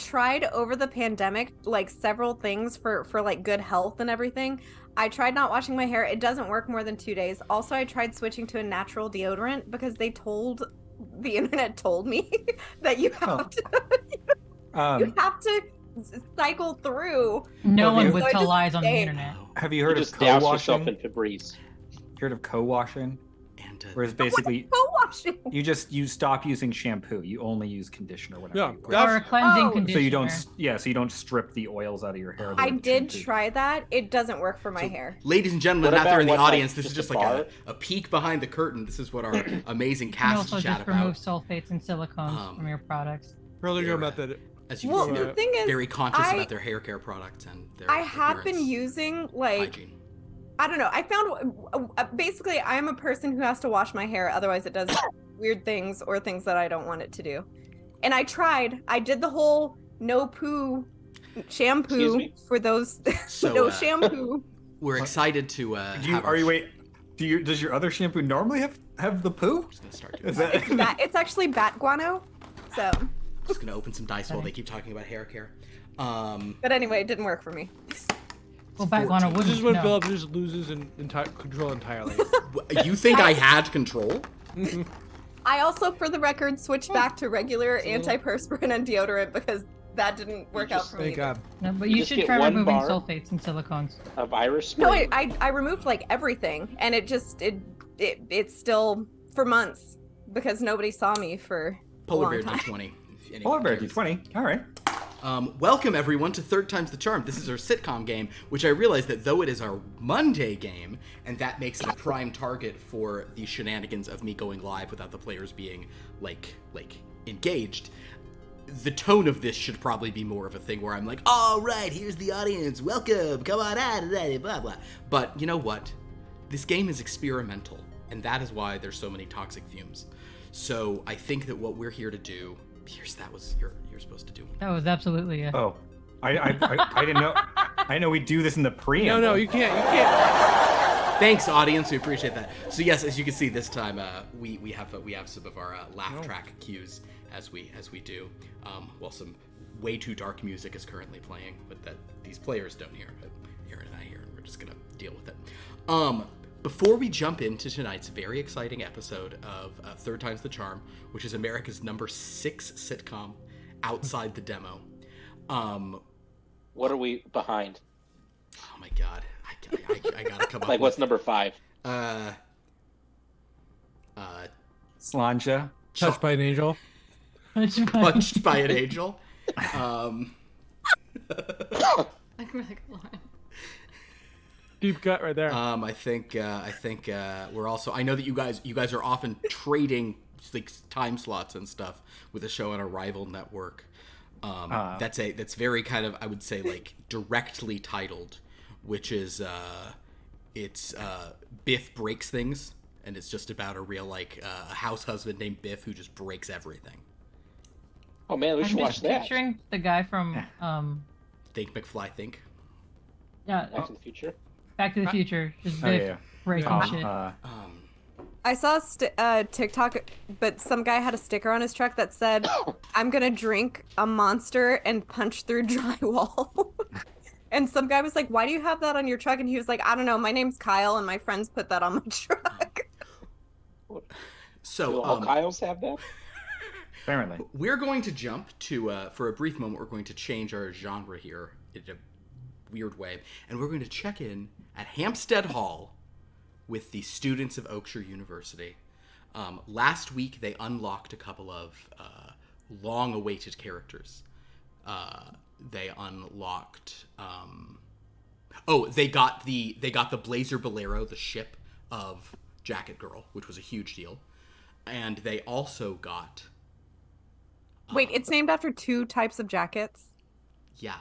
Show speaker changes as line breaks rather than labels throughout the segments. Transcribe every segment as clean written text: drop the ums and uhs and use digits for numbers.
tried over the pandemic, like several things for like good health and everything. I tried not washing my hair. It doesn't work more than 2 days. Also, I tried switching to a natural deodorant because the internet told me that you have you have to cycle through.
No one would
So I
tell
just
lies on the
stayed.
internet.
Have you
You
heard of
just douse yourself
co-washing?
in Febreze.
Heard of co-washing?
And
Whereas basically
Co-washing.
you stop using shampoo. You only use conditioner whenever
Yeah,
you wash.
that's-
Or a cleansing
Oh.
conditioner.
So you don't strip the oils out of your hair. the
I
way the
did
shampoo
try that. It doesn't work for my
So,
hair.
ladies and gentlemen,
What
out there
about
in the
what, like,
audience, this is
just
just
a
like
bar?
a peek behind the curtain. This is what our amazing
You can
cast
also
chat
just remove
about.
sulfates and silicones from your products.
Really
They're,
good method.
As you
Well,
can see,
the
they're
thing is,
very conscious
I-
about their hair care products and their
I have been
appearance,
using like
hygiene.
I don't know. I found basically I'm a person who has to wash my hair, otherwise it does weird things or things that I don't want it to do. And I tried. I did the whole no poo
Excuse
shampoo
me?
for those
So,
no shampoo.
We're excited to have our...
does your other shampoo normally have the poo?
I'm just gonna start doing
Is
that.
that
It's actually bat guano. So,
I'm just gonna open some dice while they keep talking about hair care.
but anyway, it didn't work for me.
Well, back on a
14.
wooden.
This is when
no.
Philip just loses control entirely.
You think I had control?
I also, for the record, switched back to regular antiperspirant and deodorant because that didn't work out for me.
Thank God.
No, but you
just
should
get
try
one
removing
bar.
sulfates and silicones.
Of Irish
No,
Spring.
I removed like everything, and it's still for months because nobody saw me for a
Polar
long
Bear
time.
D20. if anyone
Polar Bear
cares.
D20. All right.
Welcome everyone to Third Time's the Charm. This is our sitcom game, which I realize that though it is our Monday game, and that makes it a prime target for the shenanigans of me going live without the players being like engaged. The tone of this should probably be more of a thing where I'm like, all right, here's the audience, welcome, come on out, blah blah. But you know what? This game is experimental, and that is why there's so many toxic fumes. So I think that what we're here to do. Pierce, that was you're supposed to do.
That was absolutely it.
Oh, I didn't know. I know we do this in the preamble.
No, you can't. You can't.
Thanks, audience. We appreciate that. So yes, as you can see, this time we have some of our laugh track cues as we do. While some way too dark music is currently playing, but that these players don't hear, but Aaron and I hear, and we're just gonna deal with it. Before we jump into tonight's very exciting episode of Third Time's the Charm, which is America's number 6 sitcom outside the demo.
What are we behind?
Oh my god, I gotta come up
Like,
with...
what's number 5?
Slanja.
Touched by an angel.
Punched by an angel.
I'm really glad.
Deep cut right there.
I think we're also. I know that you guys are often trading like time slots and stuff with a show on a rival network. That's very kind of, I would say, like directly titled, which is it's Biff Breaks Things, and it's just about a real a house husband named Biff who just breaks everything.
Oh man, we should
I'm
watch
just
that.
picturing the guy from
Think McFly think.
yeah,
Back to the Future.
Back to the Future. Just
Oh,
Biff
yeah.
breaking shit.
I saw a TikTok, but some guy had a sticker on his truck that said, "I'm gonna drink a Monster and punch through drywall." And some guy was like, "Why do you have that on your truck?" And he was like, "I don't know. My name's Kyle, and my friends put that on my truck."
So
Do all Kyles have that?
Apparently.
we're going to jump to for a brief moment. We're going to change our genre here in a weird way, and we're going to check in at Hampstead Hall with the students of Oakshire University. Last week, they unlocked a couple of long-awaited characters. They unlocked. They got the Blazer Bolero, the ship of Jacket Girl, which was a huge deal, and they also got.
Wait, it's named after 2 types of jackets.
Yeah.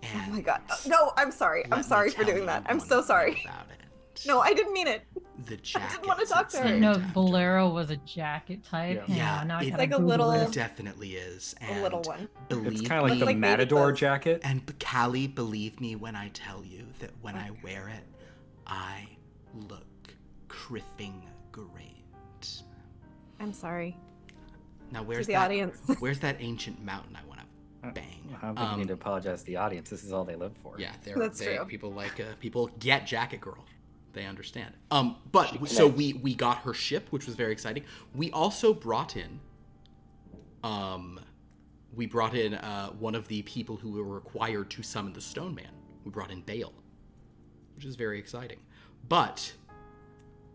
Oh
And
my god. No, I'm sorry. I'm
let
sorry
me
for
tell
doing that.
you
I'm
one
so
thing
sorry.
about it.
No, I didn't mean it.
The jacket.
wanna talk to her.
No, Bolero was a jacket type.
Yeah,
now I
it's
gotta
like a
Google
little-
it.
Definitely is.
A
And
little one.
Believe
It's kind of like
me,
the
Like baby
Matador
clothes.
jacket.
And Callie, believe me when I tell you that when I wear it, I look criffing great.
I'm sorry.
Now where's
the
that?
audience.
Where's that ancient mountain I want to Bang.
I don't think you need to apologize to the audience. This is all they live for.
Yeah,
That's
they
true.
people people get Jacket Girl. They understand. But so we got her ship, which was very exciting. We also brought in one of the people who were required to summon the Stone Man. We brought in Bale, which is very exciting. But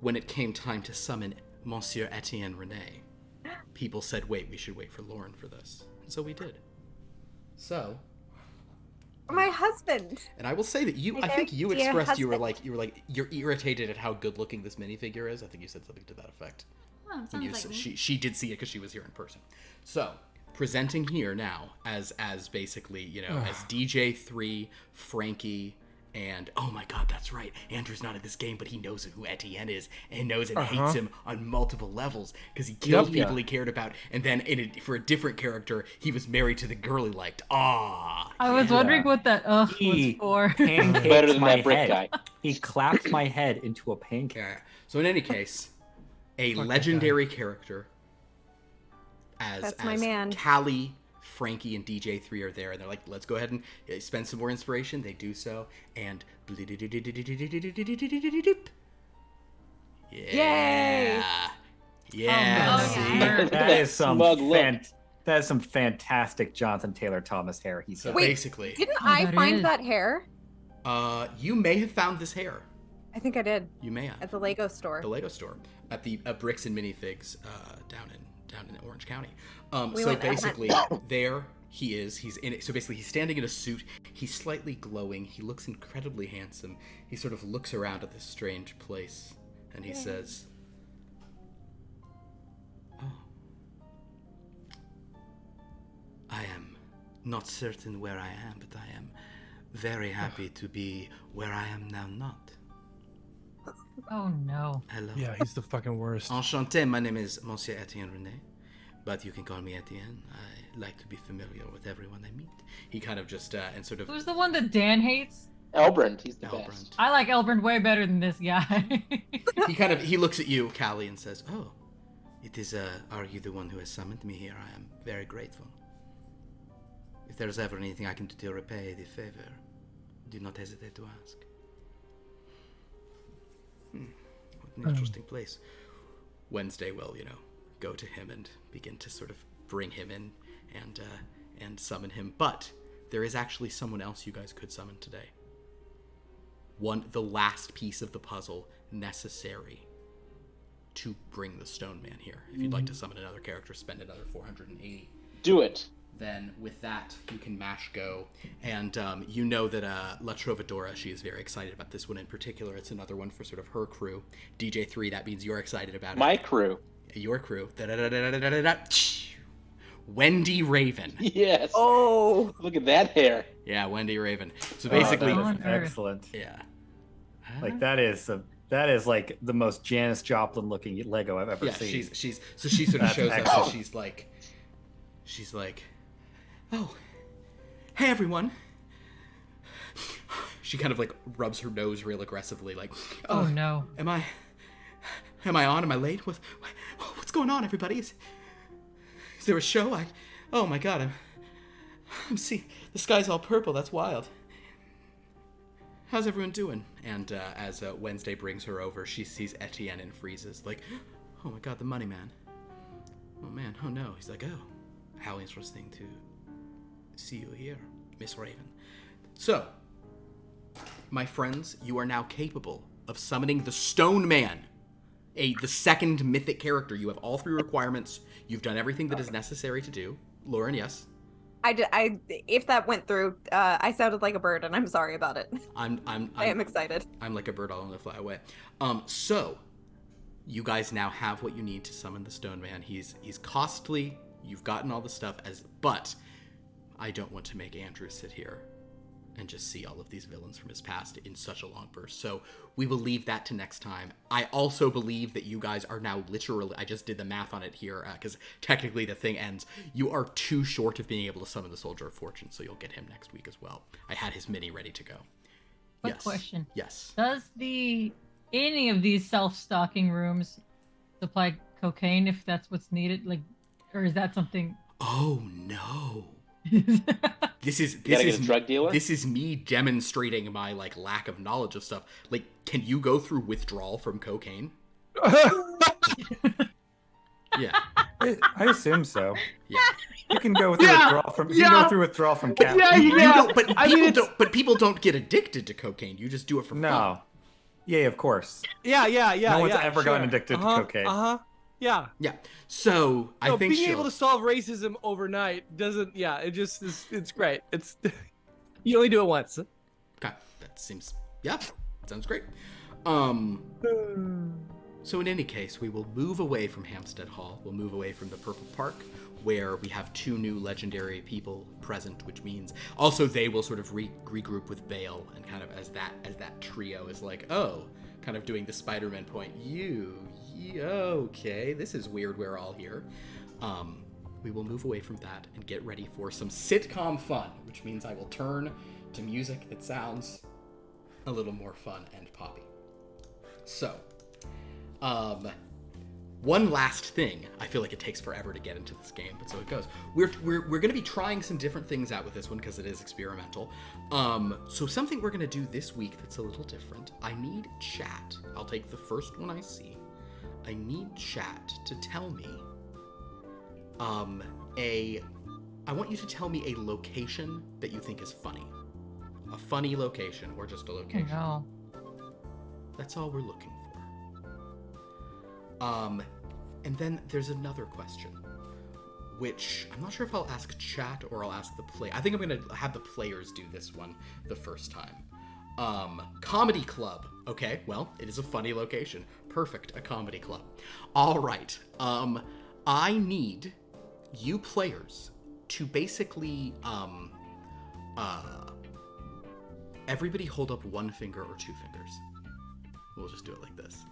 when it came time to summon Monsieur Etienne Rene, people said, wait, we should wait for Lauren for this. And so we did. So,
My husband.
and I will say that
My
I think you
dear
expressed you're
husband.
irritated at how good looking this minifigure is. I think you said something to that effect.
Oh,
And
sounds like me.
she did see it because she was here in person. So, presenting here now as basically, as DJ3, Frankie, and oh my god, that's right, Andrew's not in this game, but he knows who Etienne is and knows and hates him on multiple levels because he killed people he cared about, and then for a different character, he was married to the girl he liked. Ah,
I was wondering what that was for.
Pancakes
Better than
my
that brick
head.
guy.
He clapped my head into a pancake.
yeah. So in any case, a legendary character
That's my man.
Callie, Frankie, and DJ3 are there, and they're like, let's go ahead and spend some more inspiration. They do so, and
Yay!
Yeah.
Oh,
See?
yeah.
That is some
Smug look.
that is some fantastic Jonathan Taylor Thomas hair he's
So
got.
Wait,
basically,
Didn't
Oh,
I
that
find
is.
that hair?
you may have found this hair.
I think I did
You may have.
at the Lego store.
The Lego store at the Bricks and Minifigs down in Orange County.
We
So
went-
basically, there he is. He's in it. So basically, he's standing in a suit. He's slightly glowing. He looks incredibly handsome. He sort of looks around at this strange place, and he says, "Oh, I am not certain where I am, but I am very happy to be where I am now. Not
Oh no.
hello."
Yeah, he's the fucking worst.
Enchanté, my name is Monsieur Etienne Rene, but you can call me Etienne. I like to be familiar with everyone I meet. He kind of just, and sort of...
Who's the one that Dan hates?
Elbrand, he's the
Elbrand.
best.
I like Elbrand way better than this guy.
He looks at you, Callie, and says, "Oh, it is, are you the one who has summoned me here? I am very grateful. If there's ever anything I can do to repay the favor, do not hesitate to ask." What an interesting place. Wednesday will, go to him and begin to sort of bring him in and summon him. But there is actually someone else you guys could summon today. The last piece of the puzzle necessary to bring the Stone Man here. If you'd like to summon another character, spend another 480.
Do it.
Then with that, you can mash go. And you know that La Trovadora, she is very excited about this one in particular. It's another one for sort of her crew. DJ3, that means you're excited about it.
My crew.
Your crew. Wendy Raven.
Yes.
Oh,
Look at that hair.
Yeah, Wendy Raven. So
Oh,
basically,
that
On
is
Earth.
excellent.
yeah.
Like that is like the most Janis Joplin looking Lego I've ever
Yeah,
seen.
she sort of
That's
shows up.
excellent.
So she's like, "Oh, hey everyone." She kind of like rubs her nose real aggressively, like,
Oh no.
Am I on? Am I late? What's going on, everybody? Is there a show? Oh my god, I'm seeing the sky's all purple. That's wild. How's everyone doing? And as Wednesday brings her over, she sees Etienne and freezes, like, oh my god, the money man. Oh man, oh no. He's like, oh, how interesting to see you here, Miss Raven. So, my friends, you are now capable of summoning the Stone Man, the second mythic character. You have all three requirements. You've done everything that is necessary to do. Lauren, yes?
I did. If that went through, I sounded like a bird, and I'm sorry about it. I am excited.
I'm like a bird, I'll only fly away. So, you guys now have what you need to summon the Stone Man. He's costly. You've gotten all the stuff, but I don't want to make Andrew sit here and just see all of these villains from his past in such a long burst. So we will leave that to next time. I also believe that you guys are now literally, I just did the math on it here, because technically the thing ends. You are too short of being able to summon the Soldier of Fortune, so you'll get him next week as well. I had his mini ready to go.
Quick
Yes.
question.
Yes.
Does any of these self-stocking rooms supply cocaine if that's what's needed? Like, or is that something?
Oh, no. This is
gotta get a drug dealer?
This is me demonstrating my like lack of knowledge of stuff. Like, can you go through withdrawal from cocaine? Yeah.
I assume so.
Yeah.
You can go through withdrawal from. You can go through withdrawal from cat.
You don't, but people don't get addicted to cocaine. You just do it for fun.
No. Yeah, of course.
Yeah.
No one's
yeah,
ever
sure.
gotten addicted to cocaine.
Yeah.
Yeah. So I think
being able to solve racism overnight doesn't. Yeah, it just is. It's great. It's you only do it once.
Okay, that seems sounds great. So in any case, we will move away from Hampstead Hall. We'll move away from the Purple Park, where we have 2 new legendary people present, which means also they will sort of regroup with Bale, and kind of as that trio is like, oh, kind of doing the Spider-Man point. Okay, this is weird. We're all here. We will move away from that and get ready for some sitcom fun, which means I will turn to music that sounds a little more fun and poppy. So. One last thing. I feel like it takes forever to get into this game, but so it goes. We're going to be trying some different things out with this one because it is experimental. So something we're going to do this week that's a little different. I need chat. I'll take the first one I see. I need chat to tell me I want you to tell me a location that you think is funny. A funny location or just a location.
No.
That's all we're looking for. And then there's another question, which I'm not sure if I'll ask chat or I'll ask the play. I think I'm going to have the players do this one the first time. Comedy club. Okay, well, it is a funny location. Perfect, a comedy club. All right. I need you players to basically, everybody hold up 1 finger or 2 fingers. We'll just do it like this.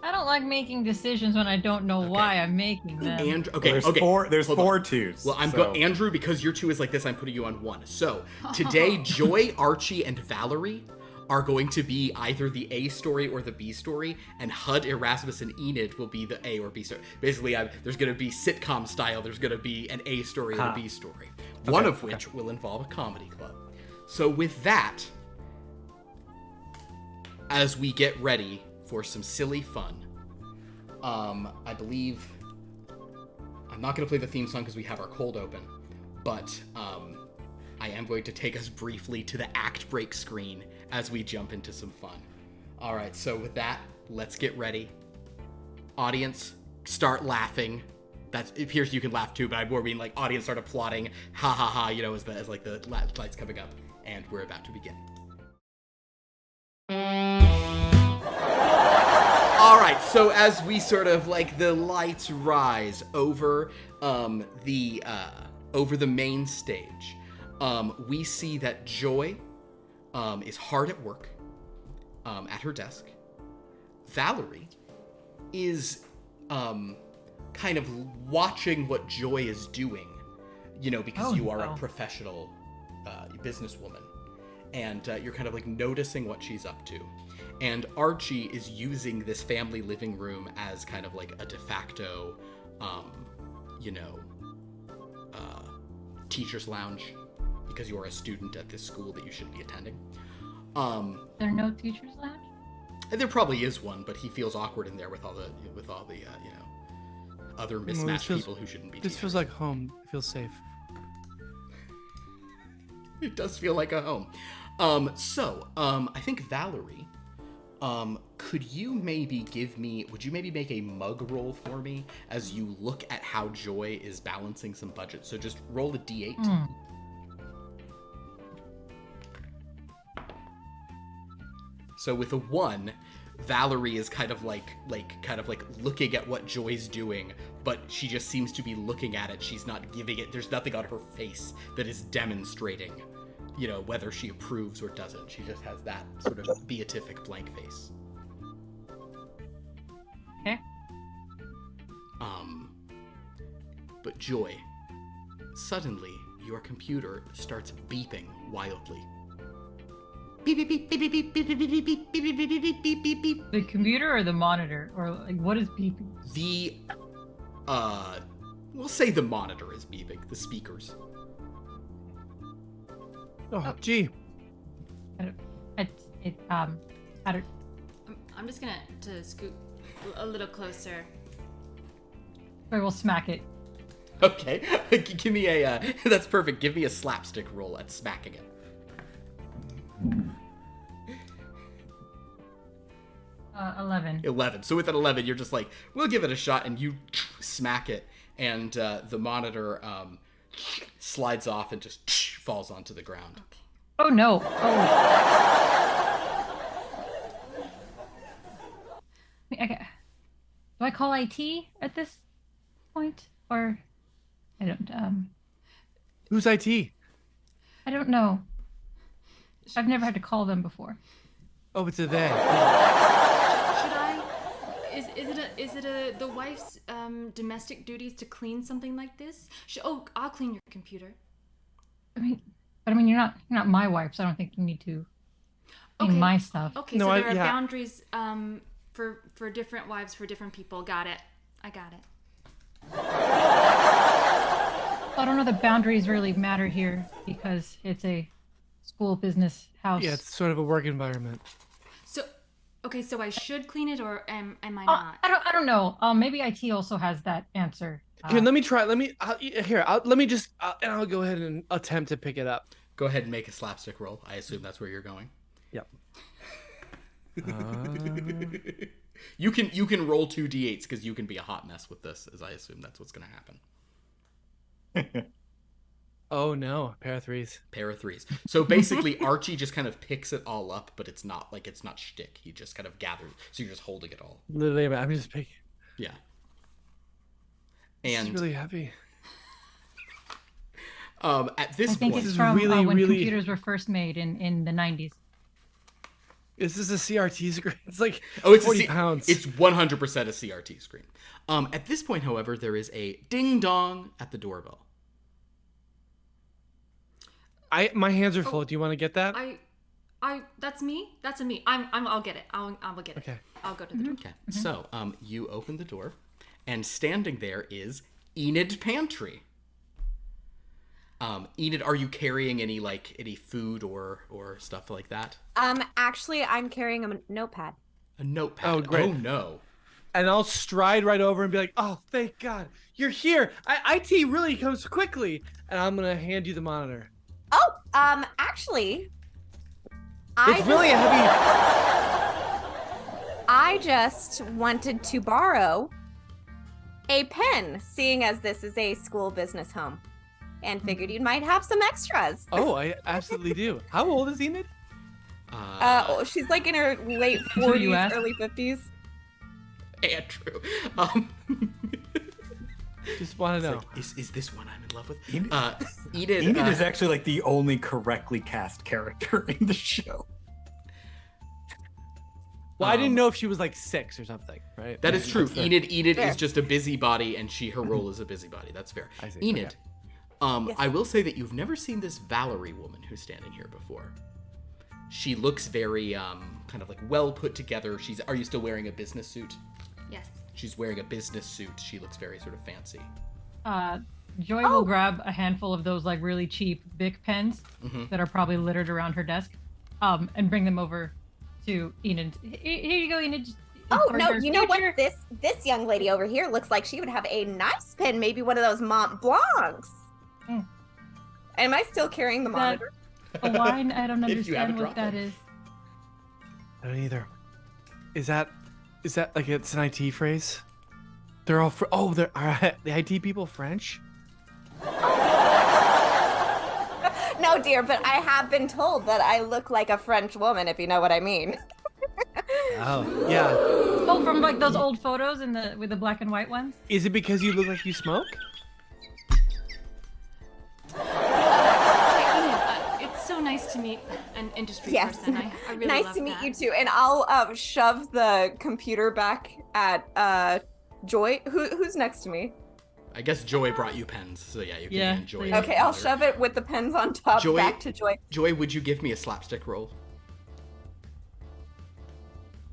I don't like making decisions when I don't know why I'm making them.
Andrew,
There's
hold
four
on.
twos.
Well,
so.
Andrew, because your 2 is like this, I'm putting you on 1. So today, Joy, Archie, and Valerie are going to be either the A story or the B story, and Hud, Erasmus, and Enid will be the A or B story. Basically, there's going to be sitcom style. There's going to be an A story and a B story, one of which will involve a comedy club. So with that, as we get ready for some silly fun, I believe I'm not going to play the theme song because we have our cold open, but I am going to take us briefly to the act break screen as we jump into some fun. All right, so with that, let's get ready. Audience, start laughing. It appears you can laugh too, but I more mean like audience start applauding, ha ha ha, as like the lights coming up, and we're about to begin. All right, so as we sort of like the lights rise over the main stage, we see that Joy is hard at work at her desk. Valerie is kind of watching what Joy is doing, because you are a professional businesswoman, and you're kind of like noticing what she's up to. And Archie is using this family living room as kind of like a de facto, teacher's lounge, because you are a student at this school that you should be attending.
There are no teachers lounge?
There probably is one, but he feels awkward in there with all the other mismatched people who shouldn't be.
This feels like home. It feels safe.
It does feel like a home. I think Valerie, would you maybe make a mug roll for me as you look at how Joy is balancing some budget? So just roll a D8. So with a 1, Valerie is kind of like looking at what Joy's doing, but she just seems to be looking at it. She's not giving it. There's nothing on her face that is demonstrating, whether she approves or doesn't. She just has that sort of beatific blank face.
Okay.
But Joy, suddenly your computer starts beeping wildly. Beep, beep, beep, beep, beep, beep, beep, beep, beep, beep, beep, beep, beep, beep, beep, beep.
The computer or the monitor? Or like what is beeping?
We'll say the monitor is beeping, the speakers.
Oh, gee.
I don't.
I'm just gonna scoot a little closer.
I will smack it.
Okay, give me a, that's perfect, give me a slapstick roll at smacking it.
11.
11. So with an 11, you're just like, we'll give it a shot, and you smack it, and the monitor slides off and just falls onto the ground.
Oh no. Oh. Okay. Do I call IT at this point, or I don't?
Who's IT?
I don't know. I've never had to call them before.
Oh, it's a they.
Should I? Is it the wife's domestic duties to clean something like this? I'll clean your computer.
I mean, you're not my wife, so I don't think you need to clean my stuff.
Okay,
No,
so there are
yeah.
boundaries for different wives for different people. Got it. I got it.
I don't know that boundaries really matter here because it's a school business house.
Yeah, it's sort of a work environment.
So, okay, so I should clean it, or am I not?
I don't know. Maybe IT also has that answer.
Here, let me try. Let me go ahead and attempt to pick it up.
Go ahead and make a slapstick roll. I assume that's where you're going.
Yep.
You can roll 2 d8s because you can be a hot mess with this, as I assume that's what's going to happen.
Oh no, pair of threes.
Pair of 3s. So basically, Archie just kind of picks it all up, but it's not shtick. He just kind of gathers. So you're just holding it all.
Literally, I'm just picking.
Yeah.
It's
And
really heavy.
at this
I think
point,
it's
is
from
really,
when
really-
computers were first made in the 90s.
Is this a CRT screen? It's like
it's
40 pounds.
It's 100% a CRT screen. At this point, however, there is a ding dong at the doorbell.
My hands are full. Do you want to get that?
That's me. That's a me. I'll get it. I'll get it.
Okay.
I'll go to the door.
Okay, so you open the door, and standing there is Enid Pantry. Enid, are you carrying any food or stuff like that?
Actually, I'm carrying a notepad.
A notepad.
Oh, great.
Oh no.
And I'll stride right over and be like, "Oh, thank God, you're here! IT really comes quickly." And I'm gonna hand you the monitor.
Oh, actually,
It's really a heavy.
I just wanted to borrow a pen, seeing as this is a school business home, and figured you might have some extras.
Oh, I absolutely do. How old is Enid?
She's like in her late
you
40s,
asked?
early 50s.
Andrew.
Just want to know.
Like, is this one I'm in love with?
Enid-
Enid.
Enid is actually like the only correctly cast character in the show.
Well, I didn't know if she was like 6 or something, right?
That is true.
That's fair.
Enid
Fair.
is just a busybody, and her role is a busybody. That's fair.
I see.
Enid,
Yes.
I will say that you've never seen this Valerie woman who's standing here before. She looks very kind of like well put together. Are you still wearing a business suit?
Yes.
She's wearing a business suit. She looks very sort of fancy.
Joy will grab a handful of those like really cheap Bic pens
Mhm.
that are probably littered around her desk, and bring them over to Enid. Here you go, Enid. Just
Oh
for
no,
your
you know what?
future."
This young lady over here looks like she would have a nice pen, maybe one of those Mont Blancs.
Mm.
Am I still carrying the
That-
monitor?
A wine? I don't
If you have
understand
a
what that
drop-in.
is.
I don't either. Is that like it's an IT phrase? They're all are the IT people French?
No, dear, but I have been told that I look like a French woman, if you know what I mean.
Oh, yeah.
Oh, from like those old photos with the black and white ones.
Is it because you look like you smoke?
Hi, Enid. It's so nice to meet an industry
Yes.
person. I really
Nice
love
to meet
that.
you too. And I'll shove the computer back at Joy. Who's next to me?
I guess Joy brought you pens, so yeah, you can
Yeah,
hand Joy.
please.
the
Okay, I'll
monitor.
shove it with the pens on top
Joy-
back to Joy.
Joy, would you give me a slapstick roll?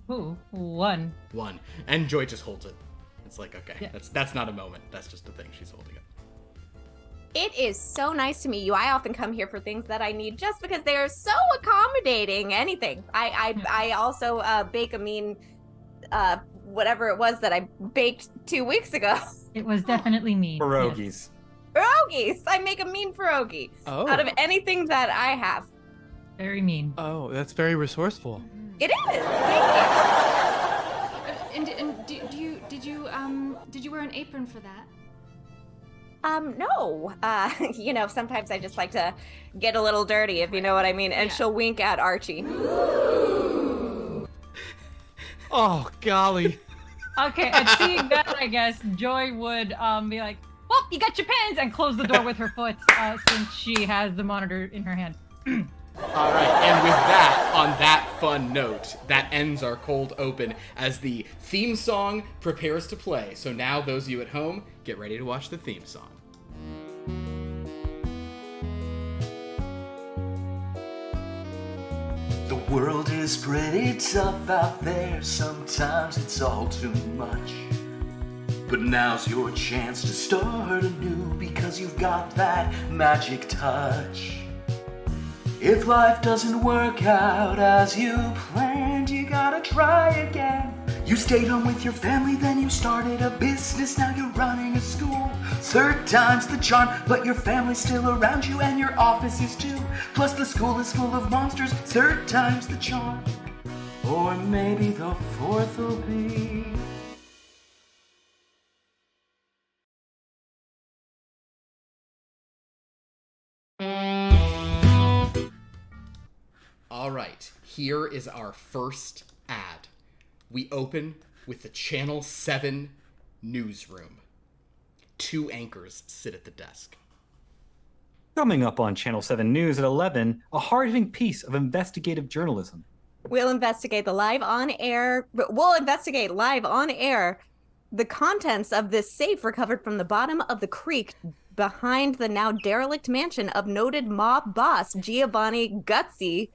Ooh, 1.
1. And Joy just holds it. It's like, okay,
Yeah.
that's not a moment. That's just a thing she's holding up.
It is so nice to meet you. I often come here for things that I need just because they are so accommodating. Anything. I also bake a mean whatever it was that I baked 2 weeks ago.
It was definitely me.
Pierogies.
Pierogies. I make a mean pierogi
Oh.
out of anything that I have.
Very mean.
Oh, that's very resourceful.
It is. Thank
And did you wear an apron for that?
you. No. Sometimes I just like to get a little dirty, if you know what I mean. And
Yeah.
she'll wink at Archie.
Oh, golly.
Okay, and seeing that, I guess Joy would be like, "Well, you got your pens," and close the door with her foot, since she has the monitor in her hand.
All right, and with that, on that fun note, that ends our cold open as the theme song prepares to play. So now, those of you at home, get ready to watch the theme song.
The world is pretty tough out there, sometimes it's all too much. But now's your chance to start anew because you've got that magic touch. If life doesn't work out as you planned, you gotta try again. You stayed home with your family, then you started a business, now you're running a school. Third time's the charm, but your family's still around you and your office is too. Plus the school is full of monsters, third time's the charm. Or maybe the fourth will be...
All right, here is our first ad. We open with the Channel 7 newsroom. 2 anchors sit at the desk.
Coming up on Channel 7 News at 11, a hard-hitting piece of investigative journalism.
We'll investigate live on air the contents of this safe recovered from the bottom of the creek behind the now derelict mansion of noted mob boss Giovanni Gutsy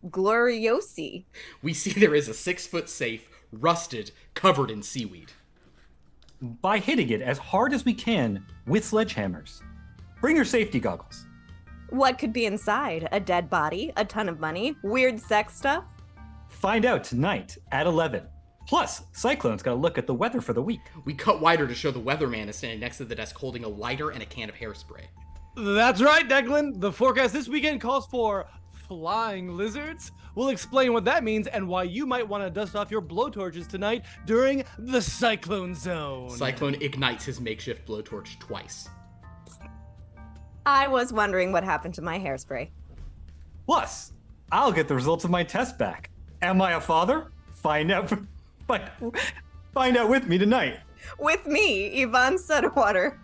Gloriosi.
We see there is a 6-foot safe, rusted, covered in seaweed.
By hitting it as hard as we can with sledgehammers. Bring your safety goggles.
What could be inside? A dead body, a ton of money, weird sex stuff?
Find out tonight at 11. Plus, Cyclone's got to look at the weather for the week.
We cut wider to show the weatherman is standing next to the desk holding a lighter and a can of hairspray.
That's right, Declan. The forecast this weekend calls for flying lizards. We'll explain what that means and why you might want to dust off your blowtorches tonight during the cyclone zone.
Cyclone ignites his makeshift blowtorch twice.
I was wondering what happened to my hairspray.
Plus, I'll get the results of my test back. Am I a father? Find out with me tonight.
With me, Yvonne Sudwater.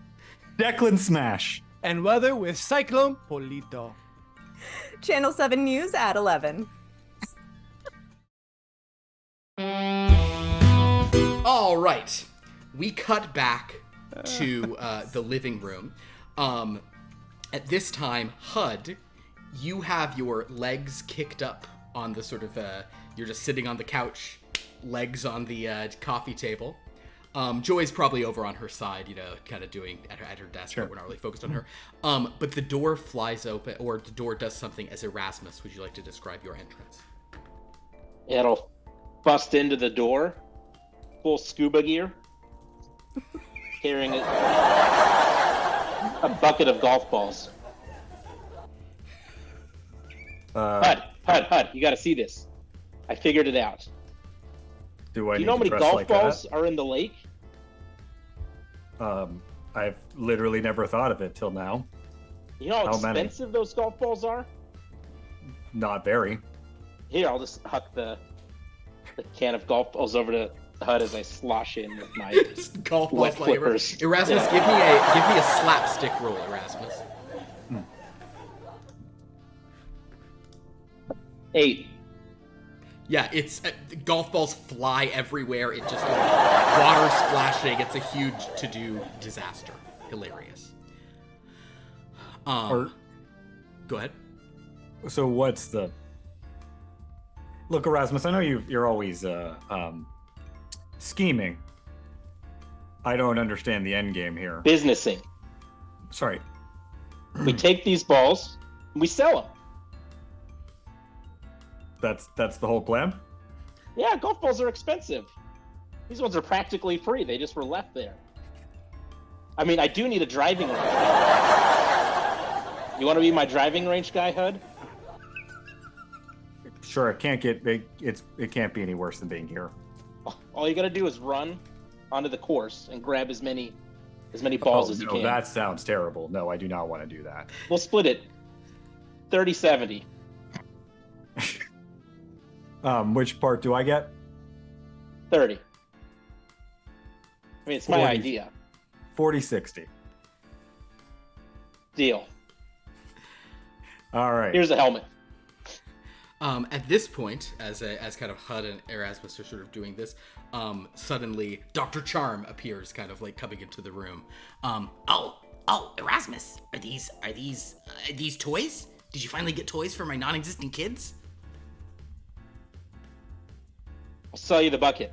Declan Smash.
And weather with Cyclone Polito.
Channel 7 News at 11.
All right, we cut back to the living room. At this time, HUD, you have your legs kicked up on the sort of, you're just sitting on the couch, legs on the coffee table. Joy's probably over on her side, kind of doing at her desk,
Sure.
but we're not really focused on her. But the door flies open, or the door does something as Erasmus. Would you like to describe your entrance?
It'll bust into the door, full scuba gear, carrying a bucket of golf balls. HUD, you gotta see this. I figured it out.
Do I
You
need
know how
to
many
dress
golf
like
balls are in the lake?
that? I've literally never thought of it till now.
You know how
How many?
expensive those golf balls are?
Not very.
Here, I'll just huck the can of golf balls over to HUD as I slosh in with my
Golf ball
wet
flavor.
flippers.
Erasmus,
Yeah.
give me a slapstick roll, Erasmus.
8.
Yeah, it's golf balls fly everywhere. It just water splashing. It's a huge to-do disaster. Hilarious.
Or-
Go ahead.
So what's the... Look, Erasmus, I know you're always scheming. I don't understand the end game here.
Businessing.
Sorry.
We take these balls, and we sell them.
That's the whole plan?
Yeah, golf balls are expensive. These ones are practically free. They just were left there. I mean, I do need a driving range. You want to be my driving range guy, Hud?
Sure, it can't get big. It can't be any worse than being here.
All you got to do is run onto the course and grab as many balls as you can.
That sounds terrible. No, I do not want to do that.
We'll split it 30-70.
Which part do I get?
30. I mean, it's my
40.
idea.
40-60.
Deal.
All right.
Here's a helmet.
At this point, as kind of HUD and Erasmus are sort of doing this, suddenly Dr. Charm appears, kind of like coming into the room.
Oh, Erasmus, are these toys? Did you finally get toys for my non-existent kids?
I'll sell you the bucket.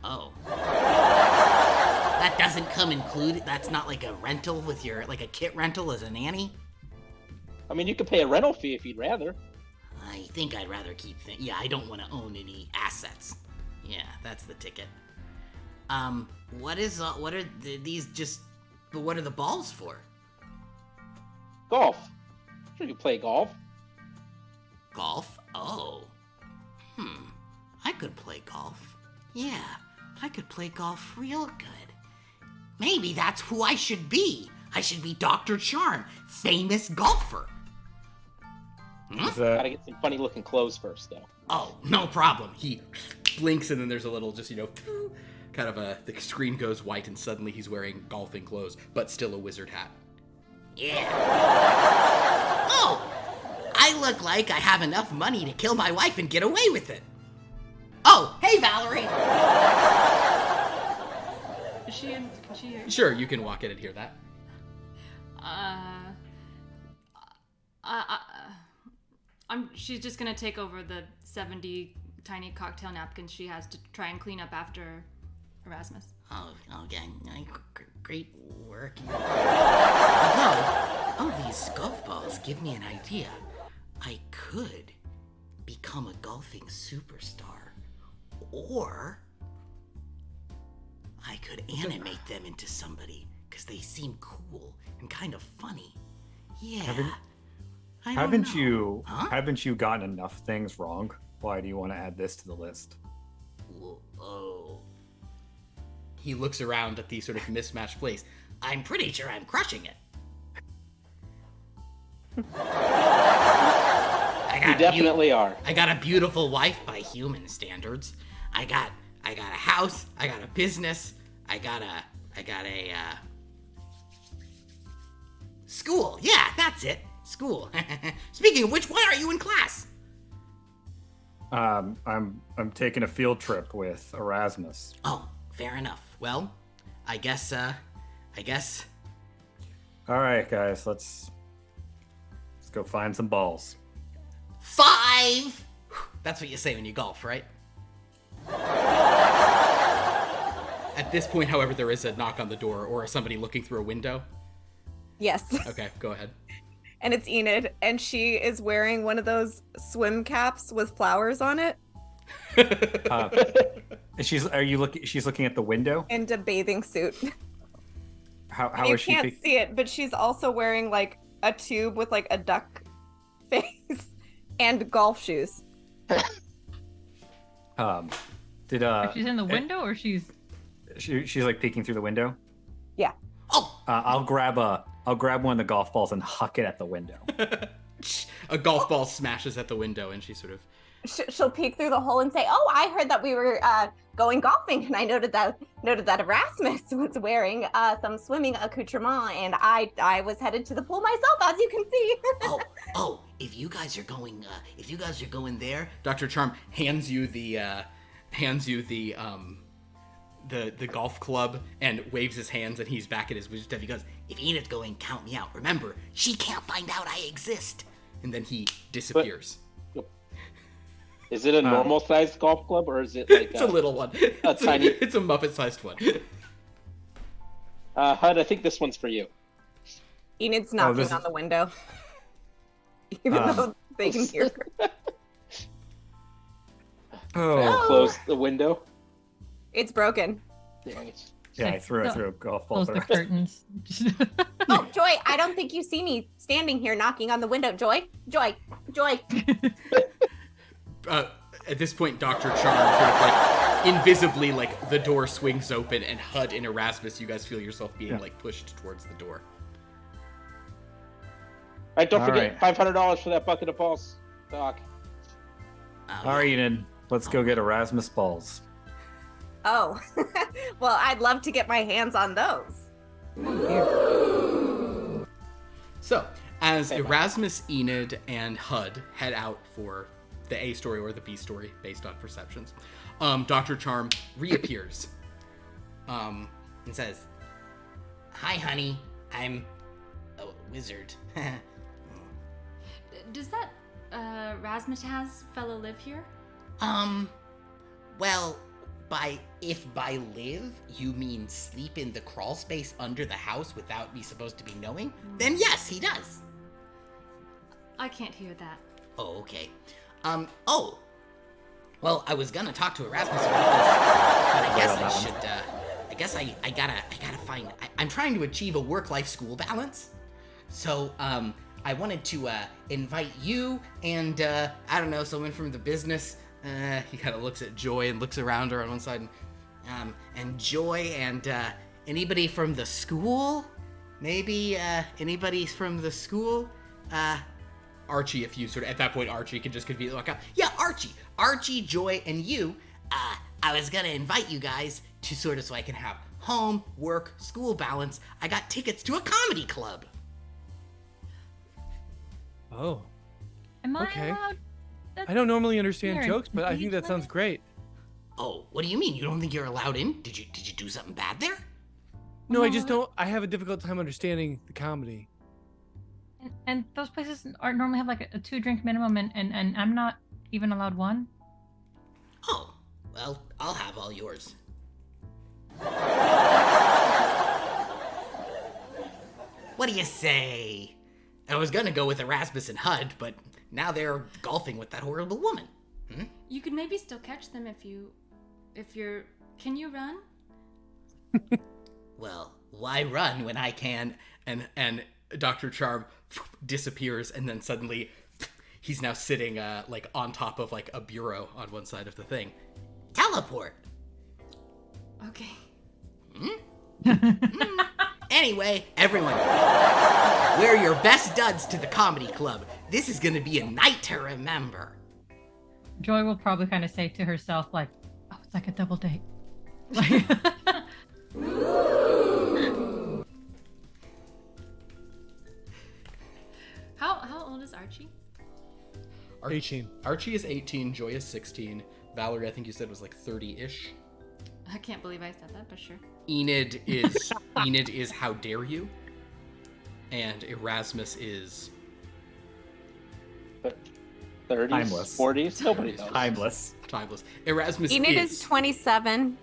Oh. That doesn't come included. That's not like a rental with like a kit rental as a nanny?
I mean, you could pay a rental fee if you'd rather.
I think I'd rather keep yeah, I don't want to own any assets. Yeah, that's the ticket. What are these just, but what are the balls for?
Golf. Sure, you play golf.
Golf? Oh. I could play golf. Yeah, I could play golf real good. Maybe that's who I should be. I should be Dr. Charm, famous golfer.
Gotta get some funny looking clothes first, though.
Oh, no problem.
He blinks, and then there's a little, just, kind of the screen goes white, and suddenly he's wearing golfing clothes, but still a wizard hat.
Yeah. Oh, I look like I have enough money to kill my wife and get away with it. Oh, hey, Valerie.
Is she in?
Sure, you can walk in and hear that.
She's just gonna take over the 70 tiny cocktail napkins she has to try and clean up after Erasmus.
Oh, okay. Great work. These golf balls give me an idea. I could become a golfing superstar, or I could animate them into somebody because they seem cool and kind of funny. Yeah.
Haven't you gotten enough things wrong? Why do you want to add this to the list?
Oh.
He looks around at the sort of mismatched place.
I'm pretty sure I'm crushing it.
You definitely are.
I got a beautiful wife by human standards. I got a house. I got a business. I got a school. Yeah, that's it. School. Speaking of which, why aren't you in class?
I'm taking a field trip with Erasmus.
Oh, fair enough. Well, I guess.
All right, guys, let's go find some balls.
5. That's what you say when you golf, right?
At this point, however, there is a knock on the door or somebody looking through a window.
Yes.
Okay, go ahead.
And it's Enid, and she is wearing one of those swim caps with flowers on it.
She's looking at the window?
And a bathing suit.
How
you
is she?
can't see it, but she's also wearing like a tube with like a duck face and golf shoes.
She's
in the window, or she's
like peeking through the window?
Yeah.
Oh.
I'll grab one of the golf balls and huck it at the window.
A golf ball smashes at the window, and she sort of...
She'll peek through the hole and say, "Oh, I heard that we were going golfing, and I noted that Erasmus was wearing some swimming accoutrement, and I was headed to the pool myself, as you can see."
If you guys are going there,
Dr. Charm hands you the golf club and waves his hands, and he's back at his wizard stuff. He goes,
if Enid's going, count me out. Remember, she can't find out I exist.
And then he disappears.
Is it a normal-sized golf club, or is it like
it's a little one.
Tiny?
It's a Muppet-sized one.
Hud, I think this one's for you.
Enid's knocking
this
on
is-
the window. Even though they can hear her.
Oh,
Close the window.
It's broken.
Dang it.
yeah, I threw a golf ball.
Close the curtains.
Oh, Joy, I don't think you see me standing here knocking on the window. Joy? Joy? Joy?
At this point, Dr. Charm sort of like invisibly, like the door swings open, and Hud and Erasmus, you guys feel yourself being like pushed towards the door.
All right, don't
All
forget
right.
$500 for that bucket of balls, Doc.
All right, Enid, let's go get Erasmus balls.
Oh. Well, I'd love to get my hands on those.
So, as Erasmus, Enid, and Hud head out for the A story or the B story, based on perceptions, Dr. Charm reappears and says,
Hi, honey. I'm a wizard.
Does that Razzmatazz fellow live here?
Well, if by live you mean sleep in the crawl space under the house without me supposed to be knowing, then yes, he does.
I can't hear that.
Oh, okay. Well, I was gonna talk to Erasmus about this, but I guess I should, I guess I gotta find, I'm trying to achieve a work-life school balance. So, I wanted to, invite you and, I don't know, someone from the business. He kind of looks at Joy and looks around her on one side, and Joy and, anybody from the school? Maybe, anybody from the school? Archie, if you sort of, at that point, Archie can just conveniently walk out. Yeah, Archie, Joy, and you. I was gonna invite you guys to sort of so I can have home, work, school balance. I got tickets to a comedy club.
Oh,
Am I
Okay.
allowed?
I don't normally understand
Here,
jokes, but I think that
engage
sounds
with it?
great.
Oh, what do you mean? You don't think you're allowed in? Did you do something bad there?
No, I just don't. I have a difficult time understanding the comedy.
And those places are normally have like a 2-drink minimum, and I'm not even allowed one.
Oh, well, I'll have all yours. What do you say? I was gonna go with Erasmus and Hud, but now they're golfing with that horrible woman.
You could maybe still catch them if you're. Can you run?
Well, why run when I can?
and Dr. Charm disappears, and then suddenly he's now sitting like on top of like a bureau on one side of the thing.
Teleport.
Okay.
Anyway, everyone, wear your best duds to the comedy club. This is gonna be a night to remember.
Joy will probably kind of say to herself, like, "Oh, it's like a double date." Like,
How old is Archie?
18.
Archie is 18, Joy is 16. Valerie, I think you said was like 30-ish.
I can't believe I said that, but sure.
Enid is how dare you? And Erasmus is
30s,
Timeless.
40s, nobody knows.
Timeless.
timeless. Erasmus
Enid is 27.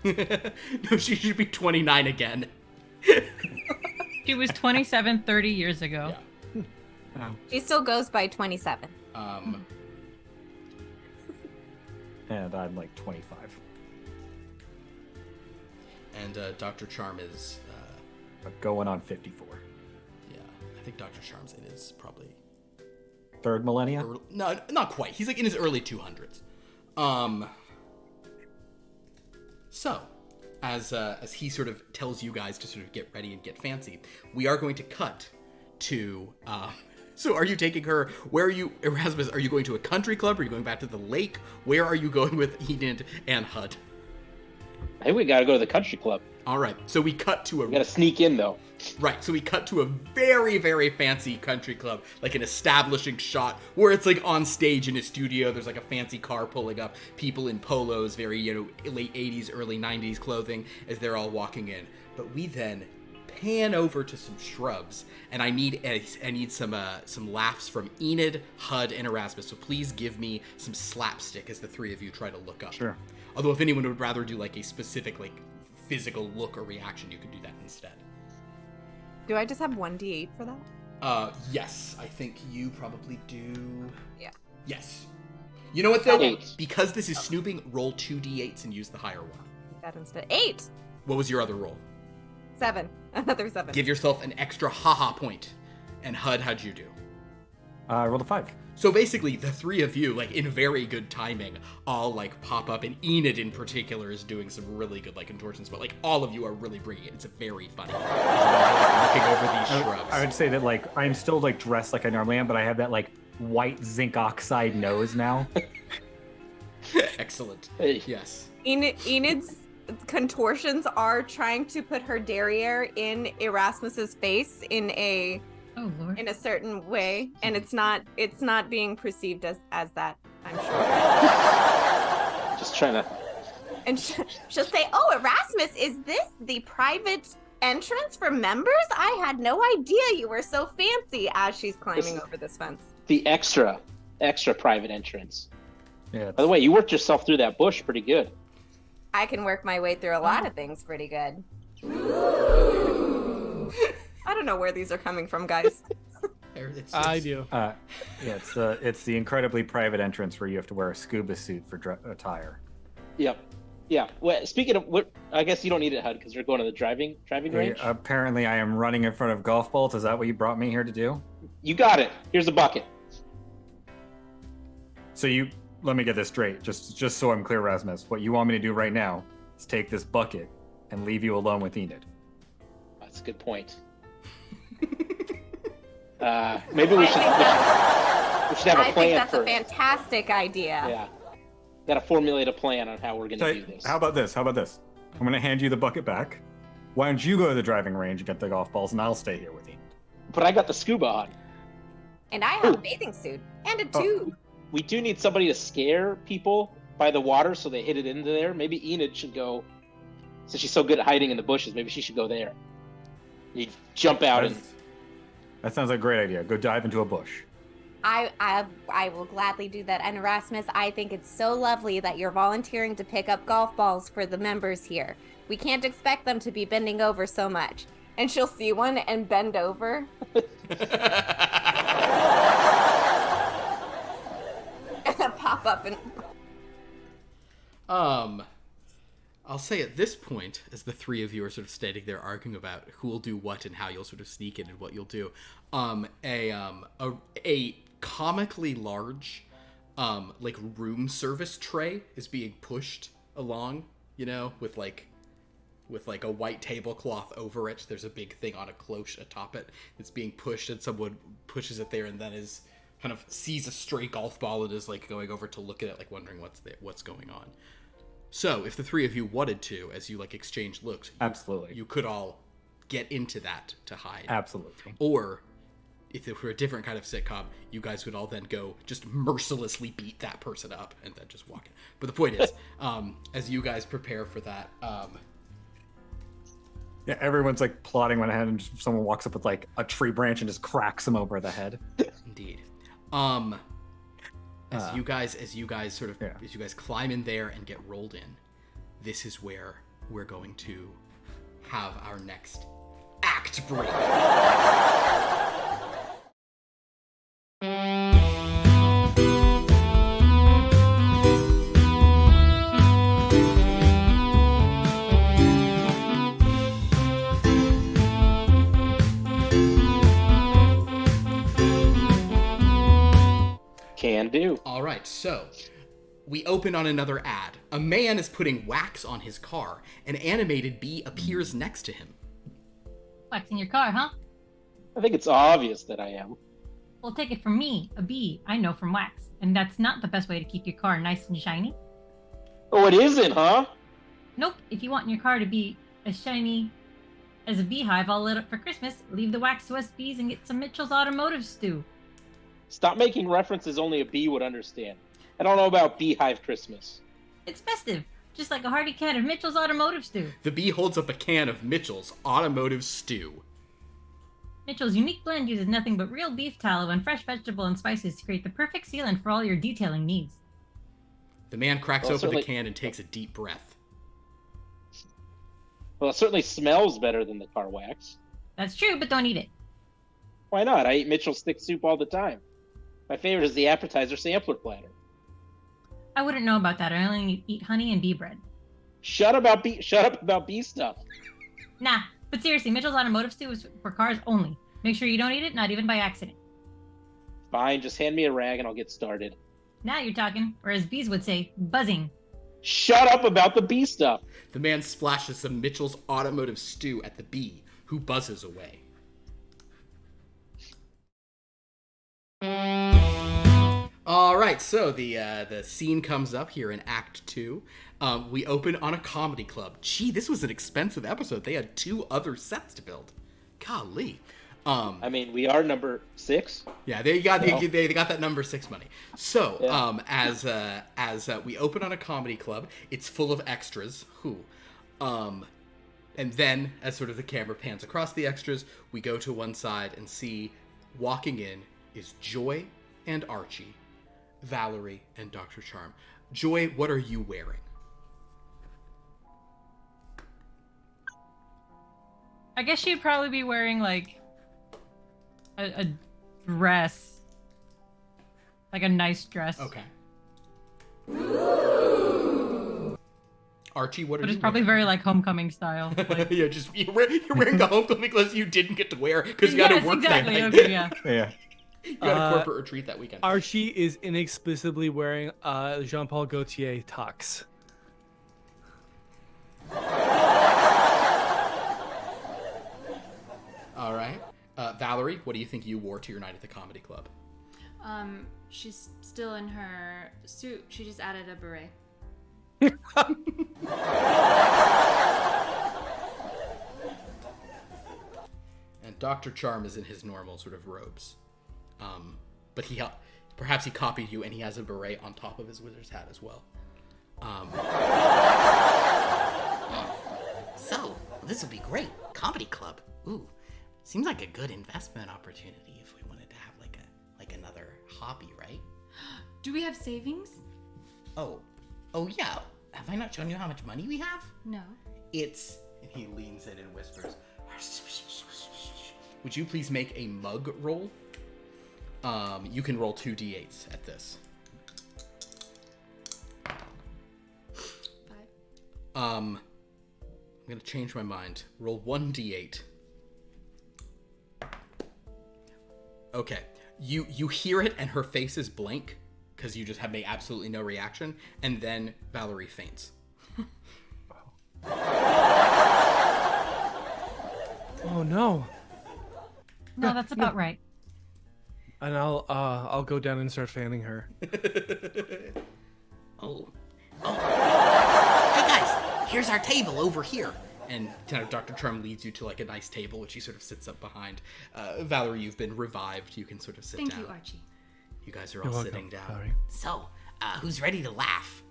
No, she should be 29 again.
she was 27 30 years ago.
Yeah.
She still goes by 27.
And I'm like 25.
And Dr. Charm is,
But going on 54.
yeah, I think Dr. Charm's in his probably
Third millennia?
no, not quite. He's like in his early 200s. So, as he sort of tells you guys to sort of get ready and get fancy, we are going to cut to. So, are you taking her? Where are you, Erasmus? Are you going to a country club? Are you going back to the lake? Where are you going with Enid and Hud?
I think we gotta go to the country club.
All right. So we cut to a
We gotta sneak in though.
Right, so we cut to a very, very fancy country club, like an establishing shot where it's like on stage in a studio. There's like a fancy car pulling up, people in polos, very, late 80s, early 90s clothing as they're all walking in. But we then pan over to some shrubs, and I need some laughs from Enid, Hud, and Erasmus. So please give me some slapstick as the three of you try to look up.
Sure.
Although if anyone would rather do like a specific like physical look or reaction, you could do that instead.
Do I just have 1d8 for that?
Yes, I think you probably do.
Yeah.
Yes. You know what though?
8.
Because this is snooping, roll 2d8s and use the higher one.
That instead. 8.
What was your other roll?
7. Another 7.
Give yourself an extra haha point. And HUD, how'd you do?
I rolled a 5.
So basically, the three of you, like, in very good timing, all, like, pop up, and Enid in particular is doing some really good, like, contortions, but, like, all of you are really bringing it. It's very funny. You guys are, like, looking over these shrubs.
I would say that, like, I'm still, like, dressed like I normally am, but I have that, like, white zinc oxide nose now.
Excellent.
Hey.
Yes.
Enid's contortions are trying to put her derriere in Erasmus's face in a
Oh Lord.
in a certain way, and it's not being perceived as that, I'm sure.
Just trying to.
And she'll say, "Oh, Erasmus, is this the private entrance for members? I had no idea you were so fancy," as she's climbing over this fence.
The extra private entrance.
Yeah.
By the way, you worked yourself through that bush pretty good.
I can work my way through a lot of things pretty good. I don't know where these are coming from, guys.
I do.
Yeah, it's the incredibly private entrance where you have to wear a scuba suit for attire.
Yep. Yeah. Well, speaking of, I guess you don't need it, HUD, because you're going to the driving range.
Apparently, I am running in front of golf balls. Is that what you brought me here to do?
You got it. Here's a bucket.
So let me get this straight, just so I'm clear, Rasmus. What you want me to do right now is take this bucket and leave you alone with Enid.
That's a good point. Maybe we should have a plan
I think that's
first.
a fantastic idea.
Yeah. Got to formulate a plan on how we're going to do this.
How about this? I'm going to hand you the bucket back. Why don't you go to the driving range and get the golf balls, and I'll stay here with Enid.
But I got the scuba on.
And I have a bathing suit and a tube.
We do need somebody to scare people by the water so they hit it into there. Maybe Enid should go, since she's so good at hiding in the bushes, maybe she should go there. You jump out and...
That sounds like a great idea. Go dive into a bush.
I will gladly do that. And Erasmus, I think it's so lovely that you're volunteering to pick up golf balls for the members here. We can't expect them to be bending over so much. And she'll see one and bend over. And then pop up and...
I'll say at this point, as the three of you are sort of standing there arguing about who will do what and how you'll sort of sneak in and what you'll do, a comically large, like room service tray is being pushed along, you know, with like a white tablecloth over it. There's a big thing on a cloche atop it. It's being pushed, and someone pushes it there, and then is kind of sees a stray golf ball and is like going over to look at it, like wondering what's going on. So, if the three of you wanted to, as you like exchange looks,
absolutely,
you could all get into that to hide.
Absolutely.
Or, if it were a different kind of sitcom, you guys would all then go just mercilessly beat that person up and then just walk in. But the point is, as you guys prepare for that,
yeah, everyone's like plotting one ahead, and just someone walks up with like a tree branch and just cracks him over the head.
Indeed. As you guys climb in there and get rolled in, this is where we're going to have our next act break.
Can do.
All right, so we open on another ad. A man is putting wax on his car. An animated bee appears next to him.
Wax in your car, huh?
I think it's obvious that I am.
Well, take it from me, a bee. I know from wax. And that's not the best way to keep your car nice and shiny.
Oh, it isn't, huh?
Nope. If you want your car to be as shiny as a beehive all lit up for Christmas, leave the wax to us bees and get some Mitchell's Automotive stew.
Stop making references only a bee would understand. I don't know about Beehive Christmas.
It's festive, just like a hearty can of Mitchell's Automotive stew.
The bee holds up a can of Mitchell's Automotive stew.
Mitchell's unique blend uses nothing but real beef tallow and fresh vegetable and spices to create the perfect sealant for all your detailing needs.
The man cracks open the can and takes a deep breath.
Well, it certainly smells better than the car wax.
That's true, but don't eat it.
Why not? I eat Mitchell's thick soup all the time. My favorite is the appetizer sampler platter.
I wouldn't know about that. I only eat honey and bee bread.
Shut up about bee stuff.
Nah, but seriously, Mitchell's automotive stew is for cars only. Make sure you don't eat it, not even by accident.
Fine, just hand me a rag and I'll get started.
Now you're talking, or as bees would say, buzzing.
Shut up about the bee stuff.
The man splashes some Mitchell's automotive stew at the bee, who buzzes away. All right, so the scene comes up here in Act 2. We open on a comedy club. Gee, this was an expensive episode. They had 2 other sets to build. Golly.
I mean, we are number 6.
Yeah, they got that number 6 money. So, yeah. As we open on a comedy club, it's full of extras. And then, as sort of the camera pans across the extras, we go to one side and see walking in is Joy and Archie, Valerie and Dr. Charm. Joy, what are you wearing?
I guess she'd probably be wearing like a dress, like a nice dress.
Okay. Archie, what are you?
But it's probably very like homecoming style. Like...
yeah, just you're wearing the homecoming clothes you didn't get to wear because you got to work
exactly.
that night.
Okay, yeah.
Yeah.
You got a corporate retreat that weekend.
Archie is inexplicably wearing Jean-Paul Gaultier tux.
All right. Valerie, what do you think you wore to your night at the comedy club?
She's still in her suit. She just added a beret.
And Dr. Charm is in his normal sort of robes. But perhaps he copied you and he has a beret on top of his wizard's hat as well.
So, this would be great. Comedy club. Ooh, seems like a good investment opportunity if we wanted to have like another hobby, right?
Do we have savings?
Oh yeah. Have I not shown you how much money we have?
No.
It's... And he leans in and whispers, would you please make a mug roll? You can roll 2 d8s at this.
5.
I'm gonna change my mind. Roll 1 d8. Okay. You hear it and her face is blank because you just have made absolutely no reaction, and then Valerie faints.
Oh no.
No, that's about right.
And I'll go down and start fanning her.
Oh. Hey guys, here's our table over here.
And kind of Dr. Charm leads you to like a nice table, which she sort of sits up behind. Valerie, you've been revived. You can sort of sit down.
Thank you, Archie.
You guys are all sitting down.
Valerie.
So, who's ready to laugh?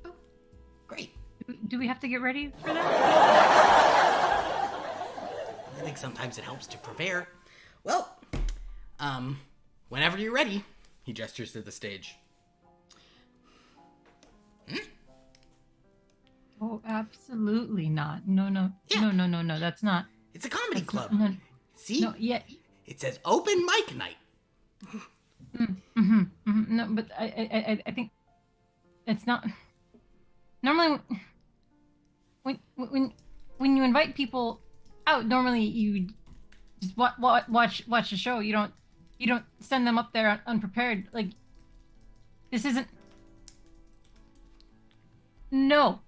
Oh.
Great.
Do we have to get ready for that?
I think sometimes it helps to prepare. Well, whenever you're ready.
He gestures to the stage.
Oh, absolutely not. No.
Yeah.
No. That's not.
It's a comedy club.
No.
See?
No, yeah.
It says open mic night.
No, but I think it's not. Normally, when you invite people out, normally you just watch the show. You don't send them up there unprepared. Like, this isn't. No.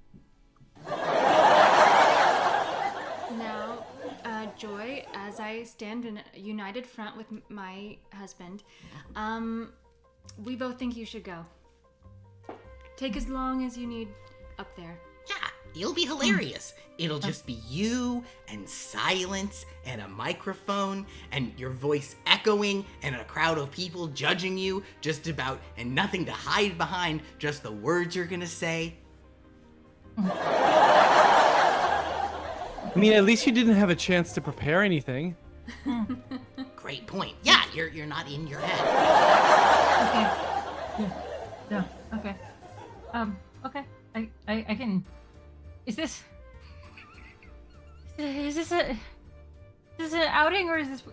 Now, Joy, as I stand in a united front with my husband, we both think you should go. Take as long as you need up there.
Yeah, you'll be hilarious. It'll just be you and silence and a microphone and your voice echoing and a crowd of people judging you just about, and nothing to hide behind, just the words you're gonna say.
I mean, at least you didn't have a chance to prepare anything.
Great point. Yeah, you're not in your head.
Okay. Yeah. Okay. Okay. I can. Is this? Is this a... Is this an outing or is this...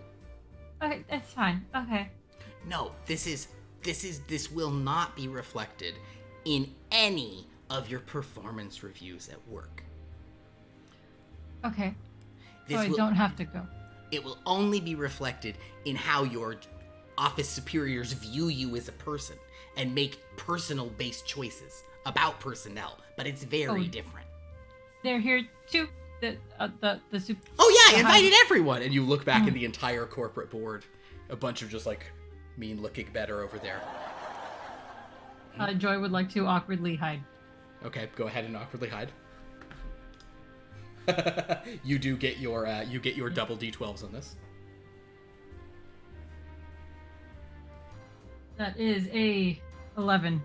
Okay, that's fine. Okay.
No, this will not be reflected in any of your performance reviews at work.
Okay.
This
So I
will-
don't have to go.
It will only be reflected in how your office superiors view you as a person and make personal-based choices about personnel, but it's very different.
They're here too. The super...
Oh yeah, I invited everyone! And you look back at the entire corporate board. A bunch of just, like, mean-looking better over there.
Joy would like to awkwardly hide.
Okay, go ahead and awkwardly hide. You do get your double D12s on this.
That is a 11.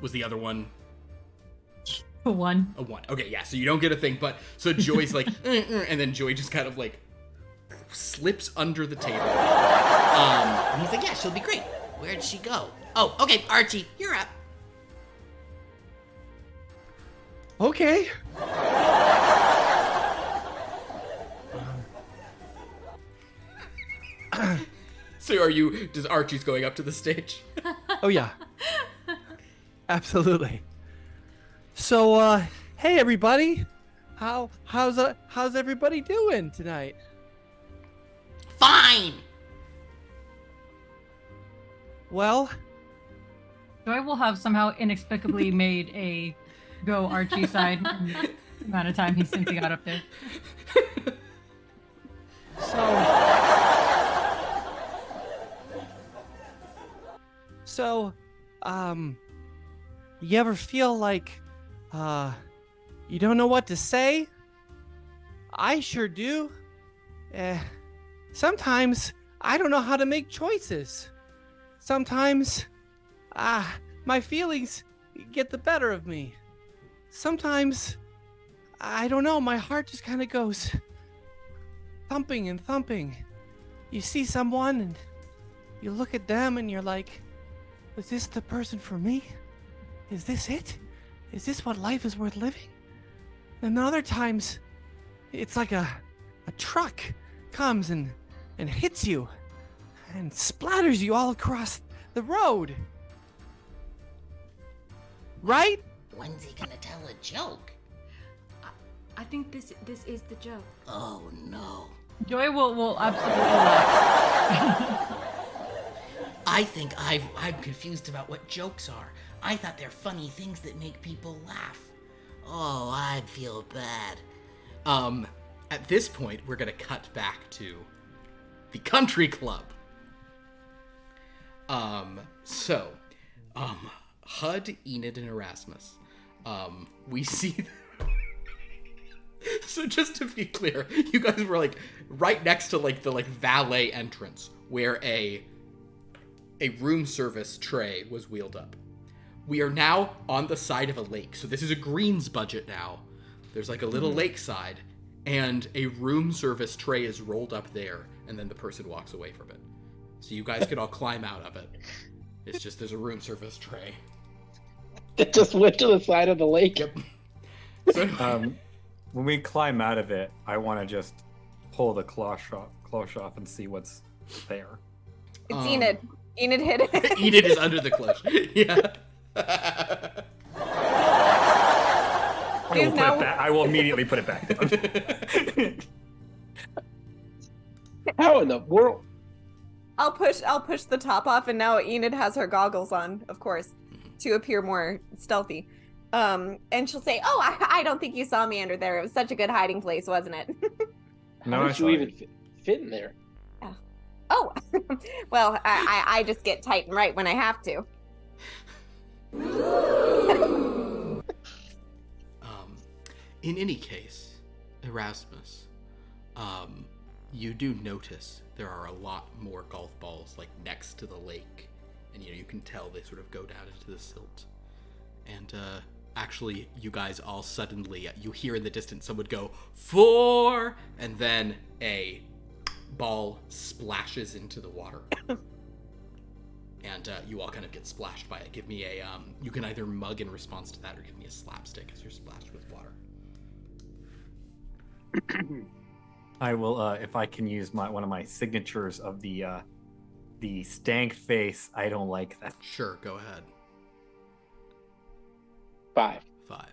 Was the other one
A 1.
a 1? Okay, yeah, so you don't get a thing, but so Joy's like, and then Joy just kind of like slips under the table.
And he's like, yeah, she'll be great. Where'd she go? Oh, okay, Archie, you're up.
Okay.
So does Archie's going up to the stage?
Oh yeah. Absolutely. So hey everybody. How's everybody doing tonight?
Fine!
Well,
Joy will have somehow inexplicably made a go Archie side in the amount of time he simply got up there.
So, you ever feel like, you don't know what to say? I sure do. Sometimes I don't know how to make choices. Sometimes, my feelings get the better of me. Sometimes, I don't know, my heart just kind of goes thumping and thumping. You see someone and you look at them and you're like, is this the person for me? Is this it? Is this what life is worth living? And other times, it's like a truck comes and hits you and splatters you all across the road. Right?
When's he gonna tell a joke?
I think this is the joke.
Oh no.
Joy will absolutely laugh.
I think I'm confused about what jokes are. I thought they're funny things that make people laugh. Oh, I feel bad.
At this point, we're gonna cut back to the country club. Hud, Enid, and Erasmus. We see. So just to be clear, you guys were like right next to like the valet entrance where a room service tray was wheeled up. We are now on the side of a lake, so this is a greens budget now. There's like a little lakeside, and a room service tray is rolled up there, and then the person walks away from it. So you guys could all climb out of it. It's just there's a room service tray.
It just went to the side of the lake.
Yep. So,
when we climb out of it, I want to just pull the cloche off and see what's there.
It's Enid. Enid hit it.
Enid is under the clutch. Yeah.
I will immediately put it back down.
How in the world?
I'll push the top off, and now Enid has her goggles on, of course, to appear more stealthy. And she'll say, "Oh, I don't think you saw me under there. It was such a good hiding place, wasn't it?"
No,
How
I
did
saw
you
it.
even fit in there?
Oh, well, I just get tight and right when I have to.
In any case, Erasmus, you do notice there are a lot more golf balls like next to the lake, and you can tell they sort of go down into the silt. And actually, you guys all suddenly you hear in the distance someone go 4, and then a ball splashes into the water. And you all kind of get splashed by it. Give me a you can either mug in response to that or give me a slapstick as you're splashed with water.
I will, if I can use one of my signatures of the stank face. I don't like that.
Sure, go ahead.
5.
5.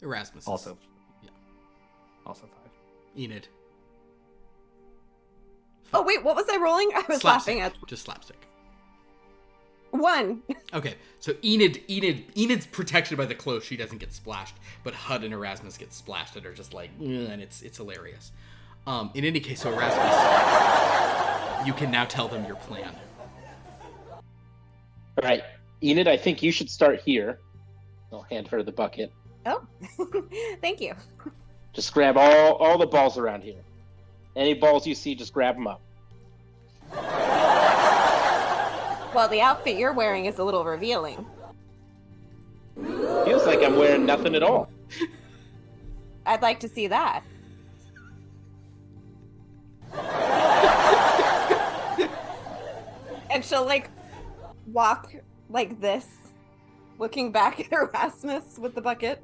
Erasmus. is-
Also,
Yeah.
also 5.
Enid.
Oh wait, what was I rolling? I was
Slapstick.
laughing at
Just slapstick.
1.
Okay, so Enid's protected by the clothes. She doesn't get splashed, but Hud and Erasmus get splashed and are just like, "Ugh," and it's hilarious. In any case, so Erasmus, you can now tell them your plan.
All right, Enid, I think you should start here. I'll hand her the bucket.
Oh, thank you.
Just grab all the balls around here. Any balls you see, just grab them up.
Well, the outfit you're wearing is a little revealing.
Feels like I'm wearing nothing at all.
I'd like to see that. And she'll like walk like this, looking back at Erasmus with the bucket.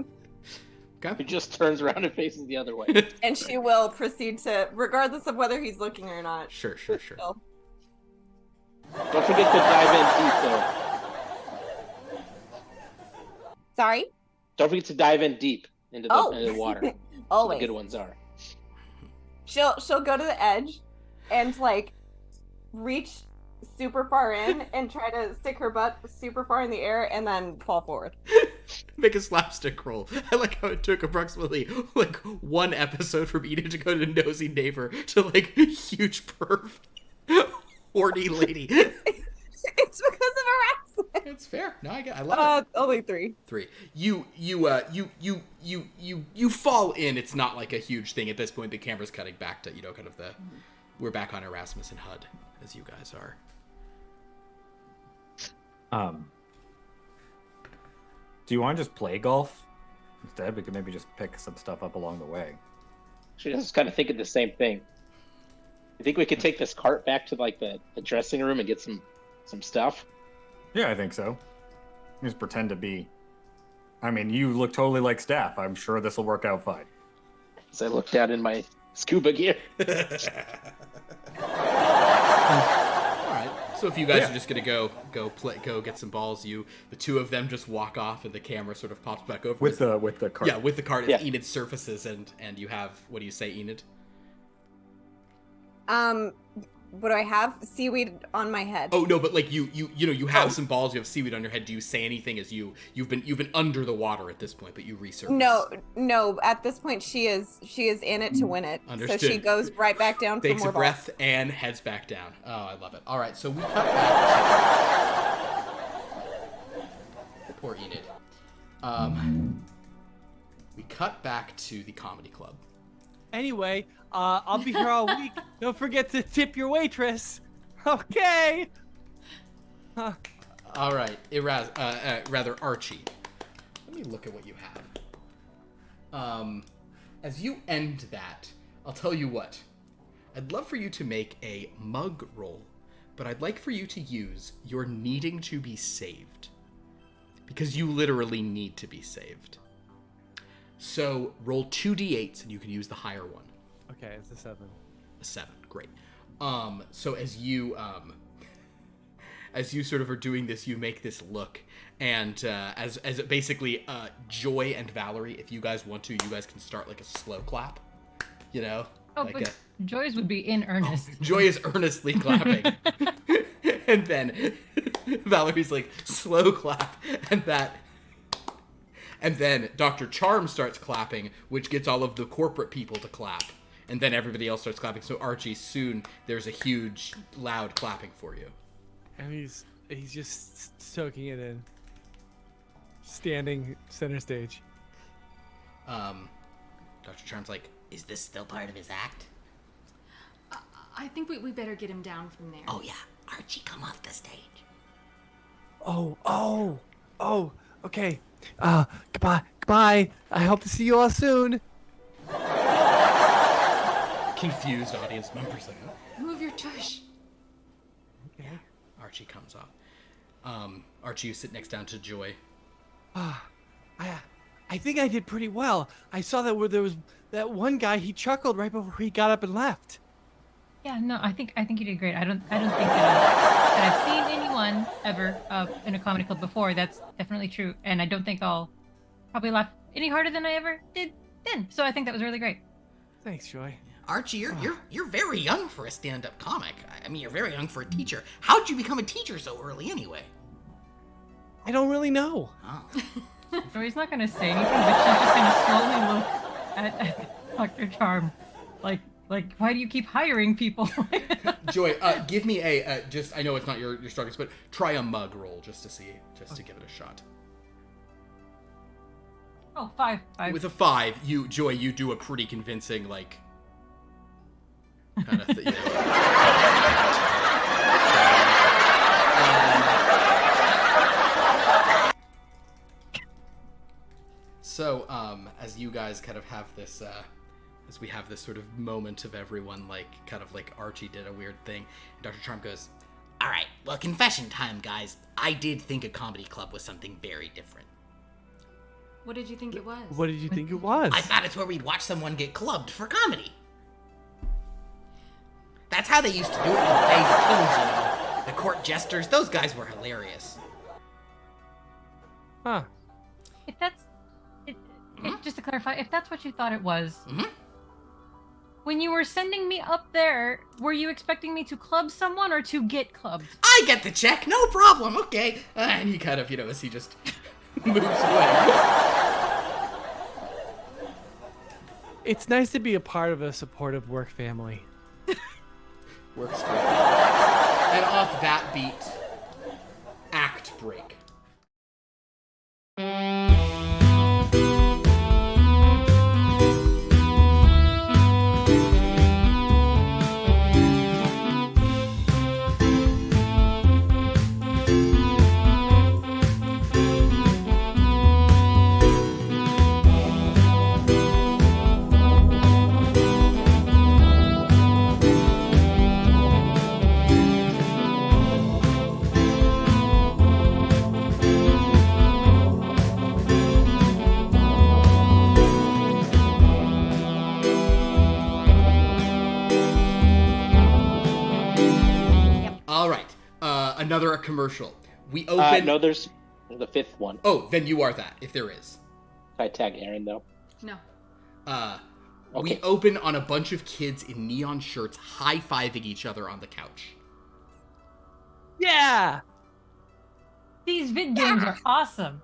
He just turns around and faces the other way.
And she will proceed to, regardless of whether he's looking or not.
Sure.
she'll-
Don't forget to dive in deep, though.
Sorry?
Don't forget to dive in deep into the,
Oh.
into the water. The
Always.
good ones are.
She'll go to the edge and like reach super far in and try to stick her butt super far in the air and then fall forward.
Make a slapstick roll. I like how it took approximately like one episode from Enid to go to nosy neighbor to like huge perv horny lady.
It's because of harassment.
It's fair. No, I love it.
Only 3.
3. You fall in. It's not like a huge thing at this point. The camera's cutting back to kind of the. We're back on Erasmus and Hud as you guys are.
Do you want to just play golf instead? We could maybe just pick some stuff up along the way.
She was kind of thinking the same thing. You think we could take this cart back to like the dressing room and get some stuff?
Yeah, I think so. Just pretend to be. I mean, you look totally like staff. I'm sure this will work out fine.
As I look down in my scuba gear.
All right. So if you guys are just gonna go get some balls, the two of them just walk off, and the camera sort of pops back over
With the cart.
Yeah, with the cart.
Yeah.
Enid surfaces, and you have, what do you say, Enid?
What do I have? Seaweed on my head.
Oh no, but like you have some balls. You have seaweed on your head. Do you say anything as you've been under the water at this point, but you resurface?
No. At this point, she is in it to win it.
Understood.
So she goes right back down for
Takes
more
a breath
balls.
and heads back down. Oh, I love it. All right, so we cut back to poor Enid. We cut back to the comedy club.
Anyway, I'll be here all week. Don't forget to tip your waitress. Okay.
All right, rather Archie. Let me look at what you have. As you end that, I'll tell you what. I'd love for you to make a mug roll, but I'd like for you to use your needing to be saved. Because you literally need to be saved. So roll 2d8s and you can use the higher one.
Okay, it's a 7.
A 7, great. So as you sort of are doing this, you make this look, and as basically Joy and Valerie, if you guys want to, you guys can start like a slow clap.
Oh,
like
but Joy's would be in earnest.
Joy is earnestly clapping, and then Valerie's like slow clap, and then Dr. Charm starts clapping, which gets all of the corporate people to clap. And then everybody else starts clapping. So Archie, soon there's a huge, loud clapping for you.
And he's just soaking it in. Standing center stage.
Dr. Charm's like,
Is this still part of his act?
I think we better get him down from there.
Oh yeah, Archie, come off the stage.
Oh, okay. Goodbye. I hope to see you all soon.
confused audience members like, oh.
Move your tush.
Okay. Archie comes off. Archie, you sit next down to Joy.
I I think I did pretty well. I saw that where there was that one guy, he chuckled right before he got up and left.
Yeah, no, I think you did great. I don't think that I've seen anyone ever in a comedy club before. That's definitely true, and I don't think I'll probably laugh any harder than I ever did then. So I think that was really great.
Thanks, Joy.
Archie, you're very young for a stand-up comic. I mean, you're very young for a teacher. How'd you become a teacher so early, anyway?
I don't really know.
Oh.
Joy's not gonna say anything, but she's just gonna slowly look at Dr. Charm, like, why do you keep hiring people?
Joy, give me a just. I know it's not your strongest, but try a mug roll just to give it a shot.
Oh, 5.
With a 5, you do a pretty convincing kind of thing. So, as you guys kind of have this, as we have this sort of moment of everyone, kind of like Archie did a weird thing, and Dr. Charm goes,
All right, well, confession time, guys. I did think a comedy club was something very different.
What did you think it was?
What did you think it was?
I thought it's where we'd watch someone get clubbed for comedy. That's how they used to do it in the days of kings, you know. The court jesters, those guys were hilarious.
Huh.
If that's, just to clarify, if that's what you thought it was, when you were sending me up there, were you expecting me to club someone or to get clubbed?
I get the check, no problem, okay.
and he kind of, as he just moves away.
It's nice to be a part of a supportive work family.
Works great. And off that beat, act break. Another commercial. We open.
No, there's the 5th one.
Oh, then you are that, if there is.
I tag Aaron though.
No.
Okay. We
Okay.
open on a bunch of kids in neon shirts high-fiving each other on the couch.
Yeah!
These vid games are awesome.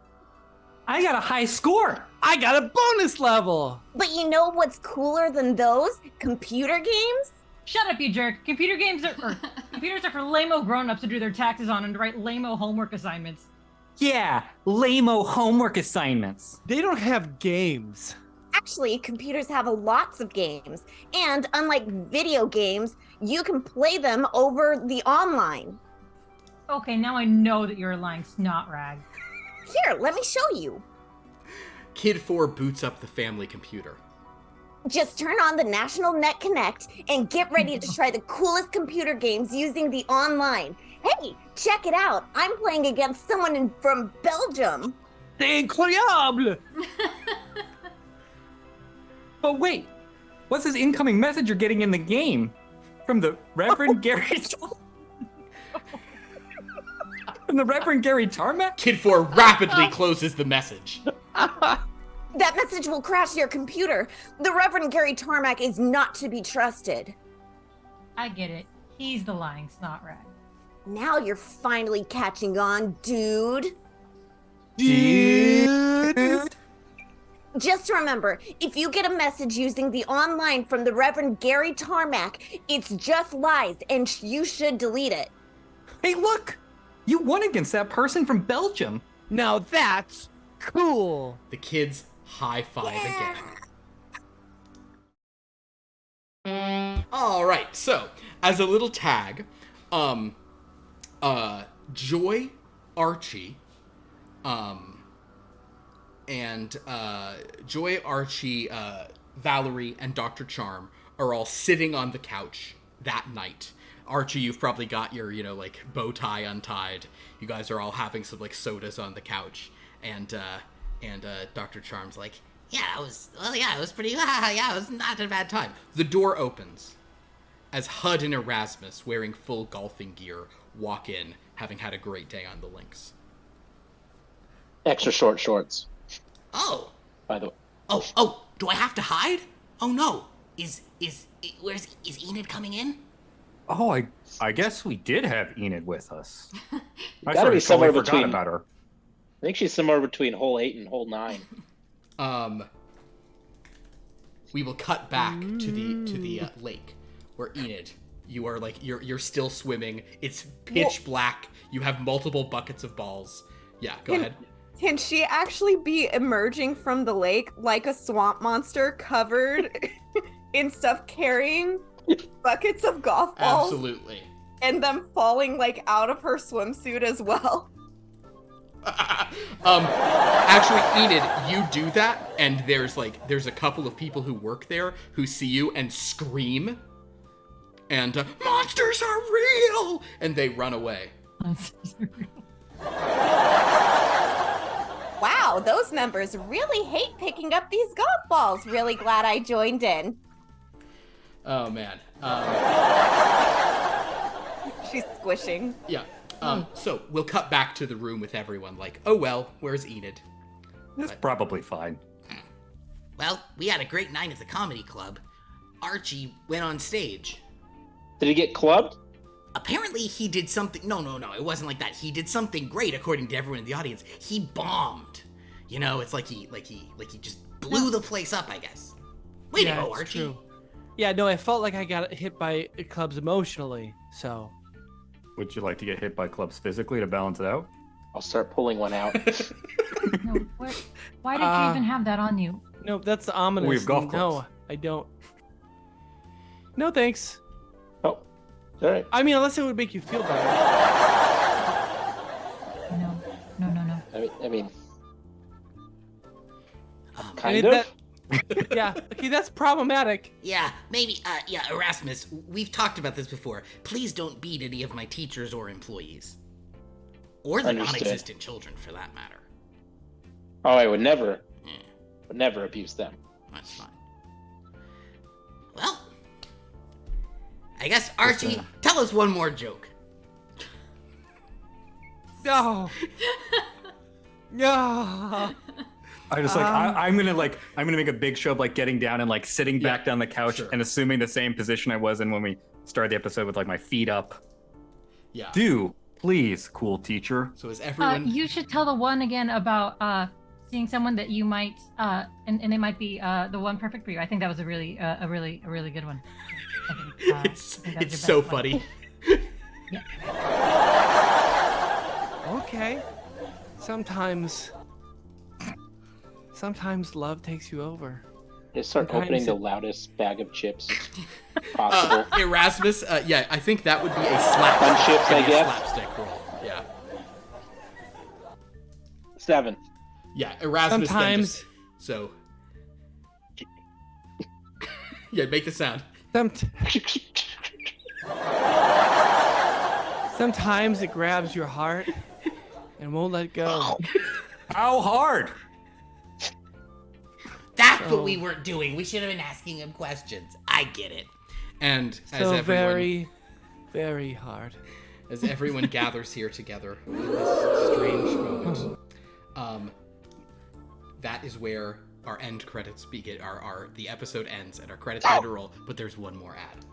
I got a high score.
I got a bonus level!
But you know what's cooler than those? Computer games?
Shut up, you jerk. Computers are for lame-o grown-ups to do their taxes on and to write lame-o homework assignments.
Yeah, lame-o homework assignments.
They don't have games.
Actually, computers have lots of games. And unlike video games, you can play them over the online.
Okay, now I know that you're a lying snot rag.
Here, let me show you.
Kid 4 boots up the family computer.
Just turn on the National Net Connect and get ready to try the coolest computer games using the online. Hey, check it out. I'm playing against someone from Belgium.
Incroyable!
But wait, what's this incoming message you're getting in the game? From the Reverend Gary... From the Reverend Gary Tarmac?
Kid 4 rapidly closes the message.
That message will crash your computer. The Reverend Gary Tarmac is not to be trusted.
I get it. He's the lying snot rag.
Now you're finally catching on, dude.
Dude!
Just remember, if you get a message using the online from the Reverend Gary Tarmac, it's just lies and you should delete it.
Hey, look! You won against that person from Belgium.
Now that's cool.
The kids high-five again. All right, so as a little tag, Joy, Archie, Valerie, and Dr. Charm are all sitting on the couch that night. Archie, you've probably got your, bow tie untied. You guys are all having some, sodas on the couch. And And Dr. Charm's like, it was pretty, it was not a bad time. The door opens as Hud and Erasmus, wearing full golfing gear, walk in, having had a great day on the links.
Extra short shorts.
Oh.
By the way.
Oh, do I have to hide? Oh no. Is Enid coming in?
Oh, I guess we did have Enid with us. I
Gotta be somewhere
forgot
between.
about her.
I think she's somewhere between hole 8 and hole 9.
We will cut back to the lake where Enid, you are like you're still swimming. It's pitch black. You have multiple buckets of balls. Yeah, go ahead.
Can she actually be emerging from the lake like a swamp monster covered in stuff, carrying buckets of golf balls?
Absolutely.
And them falling like out of her swimsuit as well?
Actually, Enid, you do that, and there's a couple of people who work there who see you and scream, and monsters are real, and they run away.
Wow, those members really hate picking up these golf balls. Really glad I joined in.
Oh man.
She's squishing.
Yeah. So we'll cut back to the room with everyone like, oh well, where's Enid?
It's probably fine.
Well, we had a great night at the comedy club. Archie went on stage.
Did he get clubbed?
Apparently he did something. No, it wasn't like that. He did something great according to everyone in the audience. He bombed. You know, it's like he just blew the place up, I guess. Way to go, Archie.
True. Yeah, no, I felt like I got hit by clubs emotionally, so.
Would you like to get hit by clubs physically to balance it out?
I'll start pulling one out.
No, why did you even have that on you?
No, that's ominous.
We have golf
No,
clubs.
I don't. No, thanks.
Oh, all right.
I mean, unless it would make you feel better.
No.
I mean,
I
kind
mean,
of.
Yeah, okay, that's problematic.
Yeah, maybe, Erasmus, we've talked about this before. Please don't beat any of my teachers or employees. Or the
Understood.
non-existent children, for that matter.
Oh, I would never
Yeah,
abuse them.
that's fine. Well, I guess, Archie, tell us one more joke.
No. No.
I just I'm gonna make a big show of like getting down and like sitting back down the couch and assuming the same position I was in when we started the episode with like my feet up.
Yeah.
Do please, cool teacher.
So is everyone?
You should tell the one again about seeing someone that you might and they might be the one perfect for you. I think that was a really good one. I think,
it's so funny.
Yeah.
Okay. Sometimes love takes you over.
Just start
Sometimes
opening the loudest bag of chips possible.
Erasmus, yeah, I think that would be a slapstick.
Fun chips, I
Give me a
guess.
slapstick roll. Yeah.
7.
Yeah, Erasmus.
Sometimes-
Then just, so. Yeah, make the sound.
Sometimes it grabs your heart and won't let go.
How hard?
That's what we weren't doing. We should have been asking him questions. I get it.
And as
So
everyone,
very, very hard.
as everyone gathers here together in this strange moment, that is where our end credits begin. The episode ends and our credits begin to roll. But there's one more ad.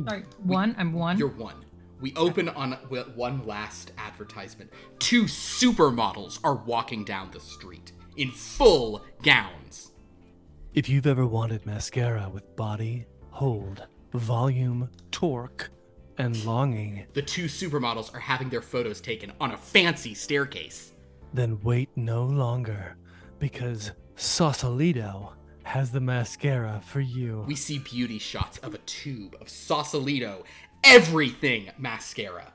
Sorry, one. I'm one.
You're one. We open on one last advertisement. 2 supermodels are walking down the street in full gowns.
If you've ever wanted mascara with body, hold, volume, torque, and longing,
The 2 supermodels are having their photos taken on a fancy staircase.
then wait no longer, because Sausalito has the mascara for you.
We see beauty shots of a tube of Sausalito Everything mascara.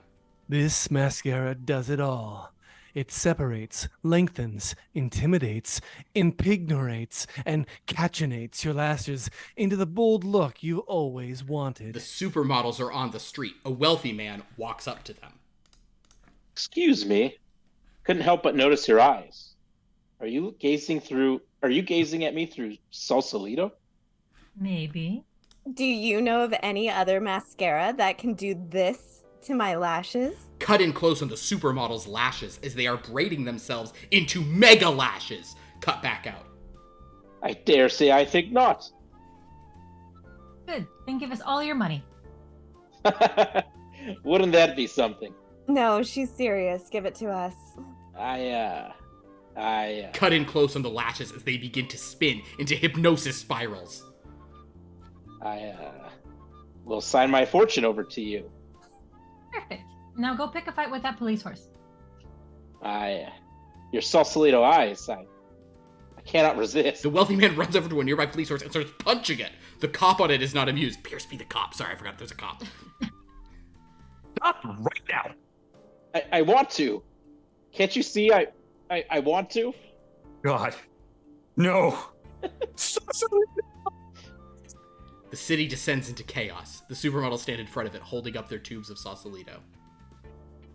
This mascara does it all. It separates, lengthens, intimidates, impignorates, and catchinates your lashes into the bold look you always wanted.
The supermodels are on the street. A wealthy man walks up to them.
Excuse me. Couldn't help but notice your eyes. Are you gazing at me through Sausalito?
Maybe.
Do you know of any other mascara that can do this to my lashes?
Cut in close on the supermodels' lashes as they are braiding themselves into mega lashes. Cut back out.
I dare say I think not.
Good. Then give us all your money.
Wouldn't that be something?
No, she's serious. Give it to us.
I
Cut in close on the lashes as they begin to spin into hypnosis spirals.
will sign my fortune over to you.
Perfect. Now go pick a fight with that police horse.
Your Sausalito eyes, I cannot resist.
The wealthy man runs over to a nearby police horse and starts punching it. The cop on it is not amused. Pierce be the cop. Sorry, I forgot there's a cop.
Stop right now.
I want to. Can't you see I want to?
God. No.
The city descends into chaos. The supermodels stand in front of it, holding up their tubes of Sausalito.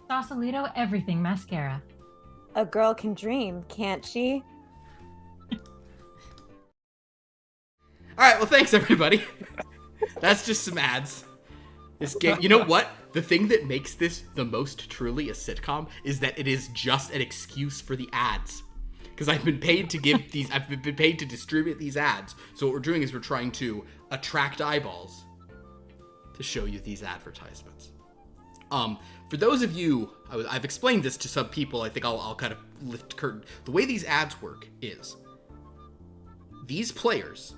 Sausalito everything mascara.
A girl can dream, can't she?
All right, well, thanks, everybody. That's just some ads. This game, you know what? The thing that makes this the most truly a sitcom is that it is just an excuse for the ads. Because I've been paid to give these, I've been paid to distribute these ads. So what we're doing is we're trying to attract eyeballs to show you these advertisements. For those of you, I've explained this to some people. I think I'll kind of lift the curtain. The way these ads work is these players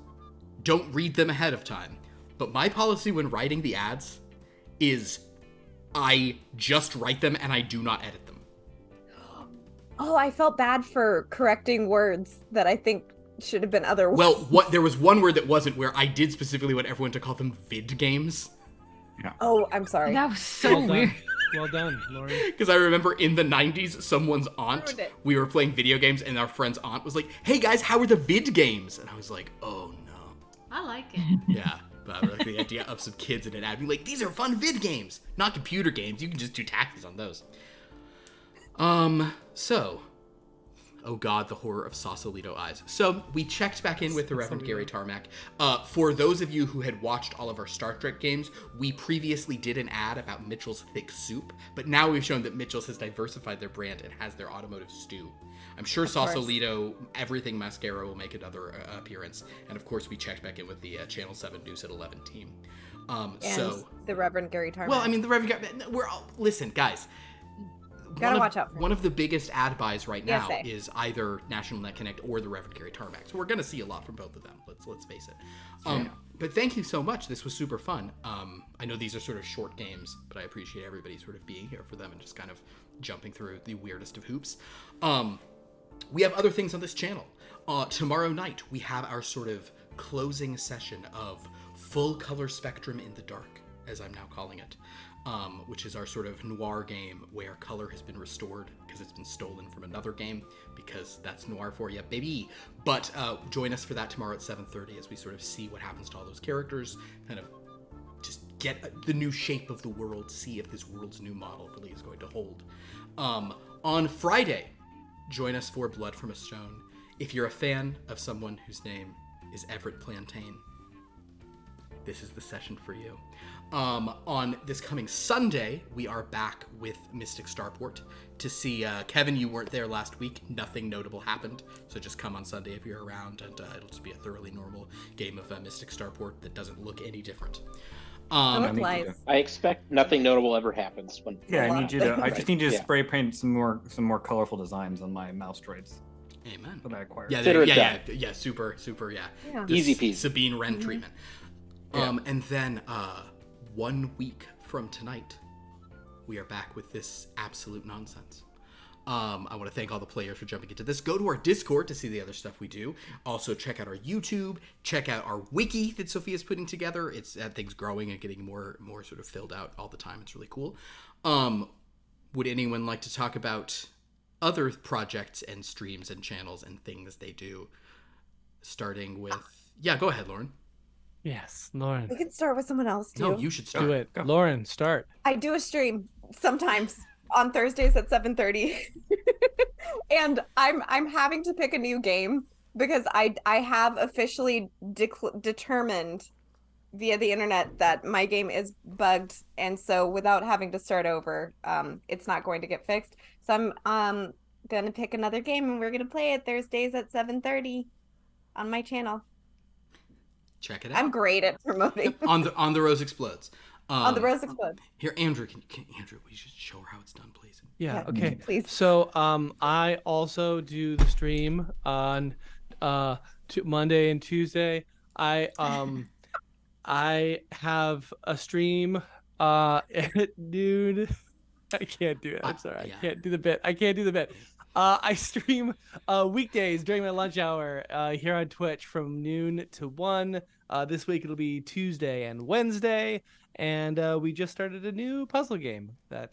don't read them ahead of time. But my policy when writing the ads is I just write them and I do not edit them.
Oh, I felt bad for correcting words that I think should have been other words.
Well, there was one word that wasn't where I did specifically want everyone to call them vid games.
Yeah.
Oh, I'm sorry.
That was so weird.
Well done, Lori.
Because I remember in the 90s, someone's aunt, we were playing video games and our friend's aunt was like, hey guys, how are the vid games? And I was like, oh no.
I like it.
Yeah. But like the idea of some kids in an ad being like, these are fun vid games, not computer games. You can just do taxes on those. So, oh god, the horror of Sausalito eyes. So we checked back in with the Reverend Gary Tarmac. For those of you who had watched all of our Star Trek games, we previously did an ad about Mitchell's Thick Soup, but now we've shown that Mitchell's has diversified their brand and has their automotive stew. I'm sure Sausalito, everything mascara will make another appearance. And of course, we checked back in with the Channel 7 News at 11 team.
And the Reverend Gary Tarmac.
Well, I mean, the Reverend Gary, listen, guys.
Gotta watch out for
one of the biggest ad buys right now
PSA.
is either National Net Connect or the Reverend Gary Tarmac. So we're going to see a lot from both of them. Let's face it. But thank you so much. This was super fun. I know these are sort of short games, but I appreciate everybody sort of being here for them and just kind of jumping through the weirdest of hoops. We have other things on this channel. Tomorrow night, we have our sort of closing session of Full Color Spectrum in the Dark, as I'm now calling it, which is our sort of noir game where color has been restored because it's been stolen from another game, because that's noir for you, baby. But join us for that tomorrow at 7:30 as we sort of see what happens to all those characters, kind of just get the new shape of the world, see if this world's new model really is going to hold. On Friday, join us for Blood from a Stone. If you're a fan of someone whose name is Everett Plantain, this is the session for you. On this coming Sunday, we are back with Mystic Starport to see, Kevin, you weren't there last week. Nothing notable happened. So just come on Sunday if you're around, and it'll just be a thoroughly normal game of Mystic Starport that doesn't look any different.
I expect nothing notable ever happens.
Yeah, I just need you to spray paint some more colorful designs on my mouse droids.
Amen.
That I acquired.
Yeah, super, yeah.
Easy peasy.
Sabine Wren treatment. And then 1 week from tonight, we are back with this absolute nonsense. I want to thank all the players for jumping into this. Go to our Discord to see the other stuff we do. Also, check out our YouTube. Check out our wiki that Sophia's putting together. It's that thing's growing and getting more sort of filled out all the time. It's really cool. Would anyone like to talk about other projects and streams and channels and things they do, starting with... Yeah, go ahead, Lauren.
Yes, Lauren.
We can start with someone else too.
No, you should start.
Do it. Lauren, start.
I do a stream sometimes on Thursdays at 7:30. And I'm having to pick a new game because I have officially determined via the internet that my game is bugged, and so without having to start over, it's not going to get fixed. So I'm gonna pick another game and we're gonna play it Thursdays at 7:30 on my channel.
Check it out.
I'm great at promoting.
On the Rose Explodes.
On the Rose Explodes.
Here, Andrew, Andrew, we should show her how it's done, please.
Yeah, okay.
Please.
So, I also do the stream on Monday and Tuesday. I have a stream at noon. I can't do it. I'm sorry. I can't do the bit. I stream weekdays during my lunch hour here on Twitch from noon to 1. This week it'll be Tuesday and Wednesday, and we just started a new puzzle game that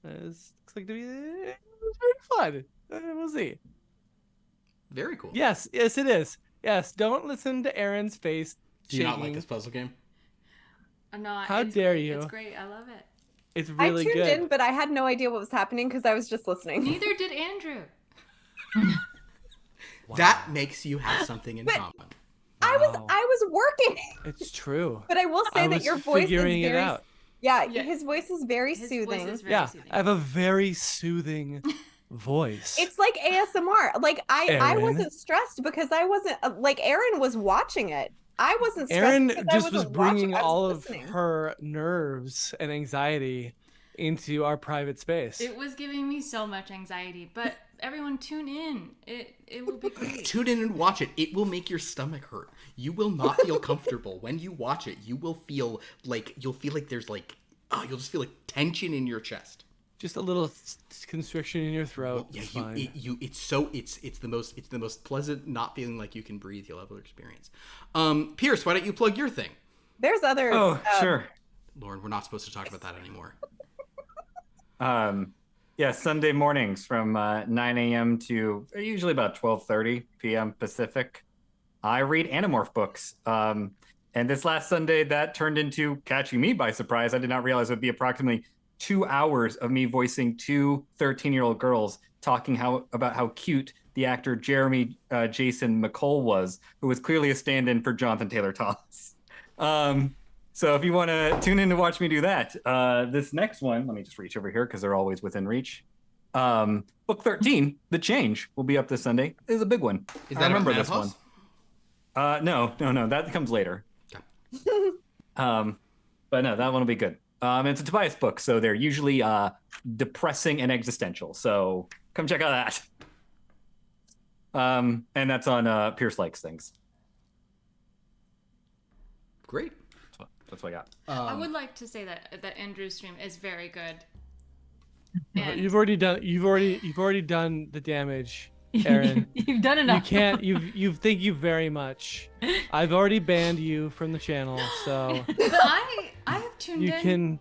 looks like to be very fun. We'll see.
Very cool.
Yes, it is. Yes, don't listen to Aaron's face.
Do you not like this puzzle game?
No,
How dare you?
It's great. I love it.
It's really
I tuned
good.
in, but I had no idea what was happening because I was just listening.
Neither did Andrew.
That makes you have something in common.
I was working.
It's true.
But I will say that your voice is
figuring it
very
out.
Yeah, his voice is very soothing.
Soothing. I have a very soothing voice.
It's like ASMR. Like I
Aaron.
wasn't stressed because I wasn't like Aaron was watching it. I wasn't stressed.
Aaron
because I
just was
wasn't
bringing
watching. I was
all
listening.
of her nerves and anxiety into our private space.
It was giving me so much anxiety, but everyone tune in. It will be great.
Tune in and watch it. It will make your stomach hurt. You will not feel comfortable when you watch it. You will feel like there's like you'll just feel like tension in your chest.
Just a little constriction in your throat.
Yeah,
It's fine.
it's the most pleasant not feeling like you can breathe you'll ever experience. Pierce, why don't you plug your thing?
There's other.
Oh, sure.
Lauren, we're not supposed to talk about that anymore.
Yeah, Sunday mornings from 9 a.m. to usually about 12:30 p.m. Pacific. I read Animorph books. And this last Sunday, that turned into catching me by surprise. I did not realize it would be approximately 2 hours of me voicing two 13-year-old girls talking about how cute the actor Jeremy Jason McCole was, who was clearly a stand-in for Jonathan Taylor Thomas. So if you want to tune in to watch me do that, this next one, let me just reach over here because they're always within reach. Book 13, The Change, will be up this Sunday. It's a big one.
Is
I
that
remember
about
this one.
menopause?
No, that comes later. Okay. But no, that one will be good. It's a Tobias book, so they're usually depressing and existential. So come check out that. And that's on Pierce Likes Things.
Great.
That's what I got.
I would like to say that Andrew's stream is very good.
You've already done the damage, Aaron.
You've done enough.
Thank you very much. I've already banned you from the channel, so
But I have tuned
you
in
can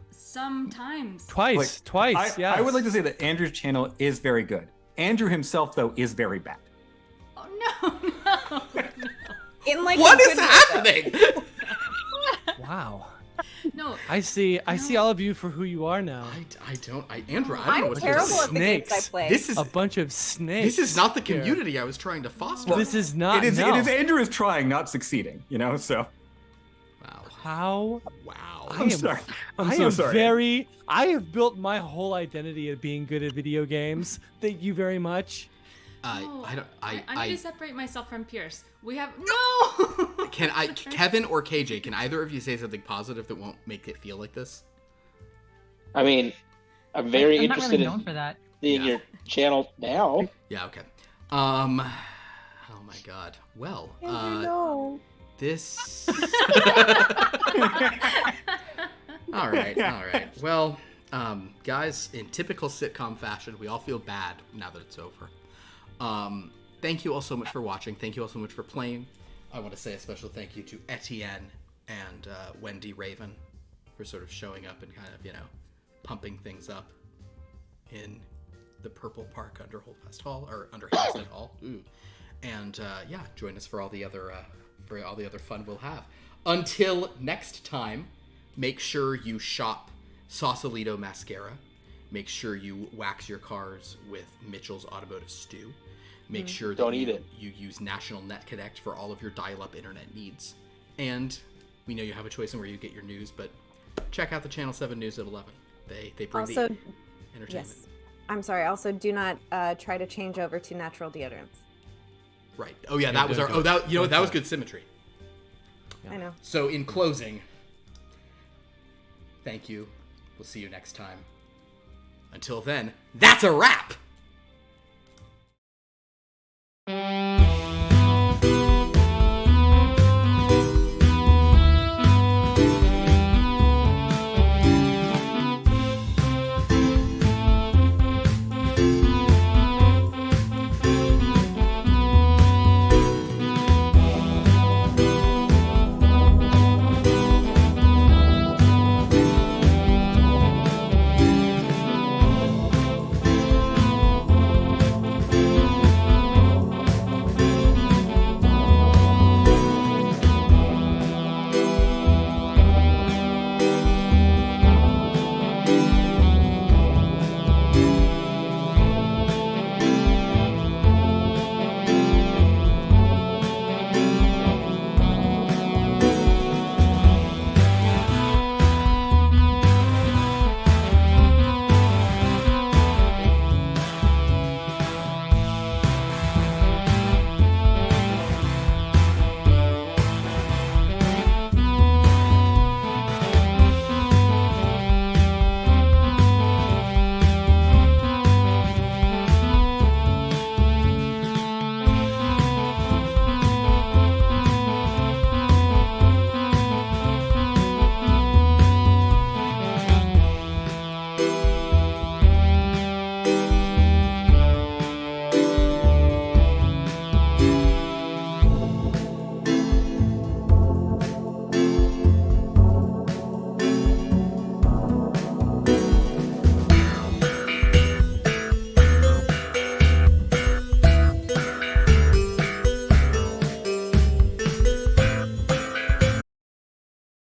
sometimes.
twice.
I would like to say that Andrew's channel is very good. Andrew himself, though, is very bad.
Oh no.
In like
What
a
is
good way,
happening?
Wow.
No.
I see all of you for who you are now.
Andrew, I don't know
I'm
what
terrible
this
at the games I
Snakes.
play.
This is
A bunch of snakes.
this is not the
here.
community I was trying to foster.
This is not.
It is Andrew is
No.
trying, not succeeding, so.
Wow.
How?
Wow.
I am
sorry. I'm
I
so
am
sorry.
I have built my whole identity of being good at video games. Thank you very much.
No,
I don't.
I need to separate myself from Pierce. We have no.
Kevin or KJ, can either of you say something positive that won't make it feel like this?
I mean, I'm very
I'm not
interested
really known
in
for that.
seeing your channel now.
Yeah. Okay. Oh my God. Well.
No.
This. All right. Well, guys, in typical sitcom fashion, we all feel bad now that it's over. Thank you all so much for watching. Thank you all so much for playing. I want to say a special thank you to Etienne and Wendy Raven for sort of showing up and kind of, pumping things up in the Purple Park under Holdfast Hall or under Hampstead Hall. Ooh. And join us for all the other fun we'll have. Until next time, make sure you shop Sausalito mascara. Make sure you wax your cars with Mitchell's Automotive Stew. Make sure that you use National Net Connect for all of your dial-up internet needs. And we know you have a choice in where you get your news, but check out the Channel 7 News at 11. They bring
Also,
the entertainment.
yes. I'm sorry. Also, do not try to change over to natural deodorants.
Right. Oh yeah, that was our. Oh, that that was good symmetry.
I know.
So in closing, thank you. We'll see you next time. Until then, that's a wrap.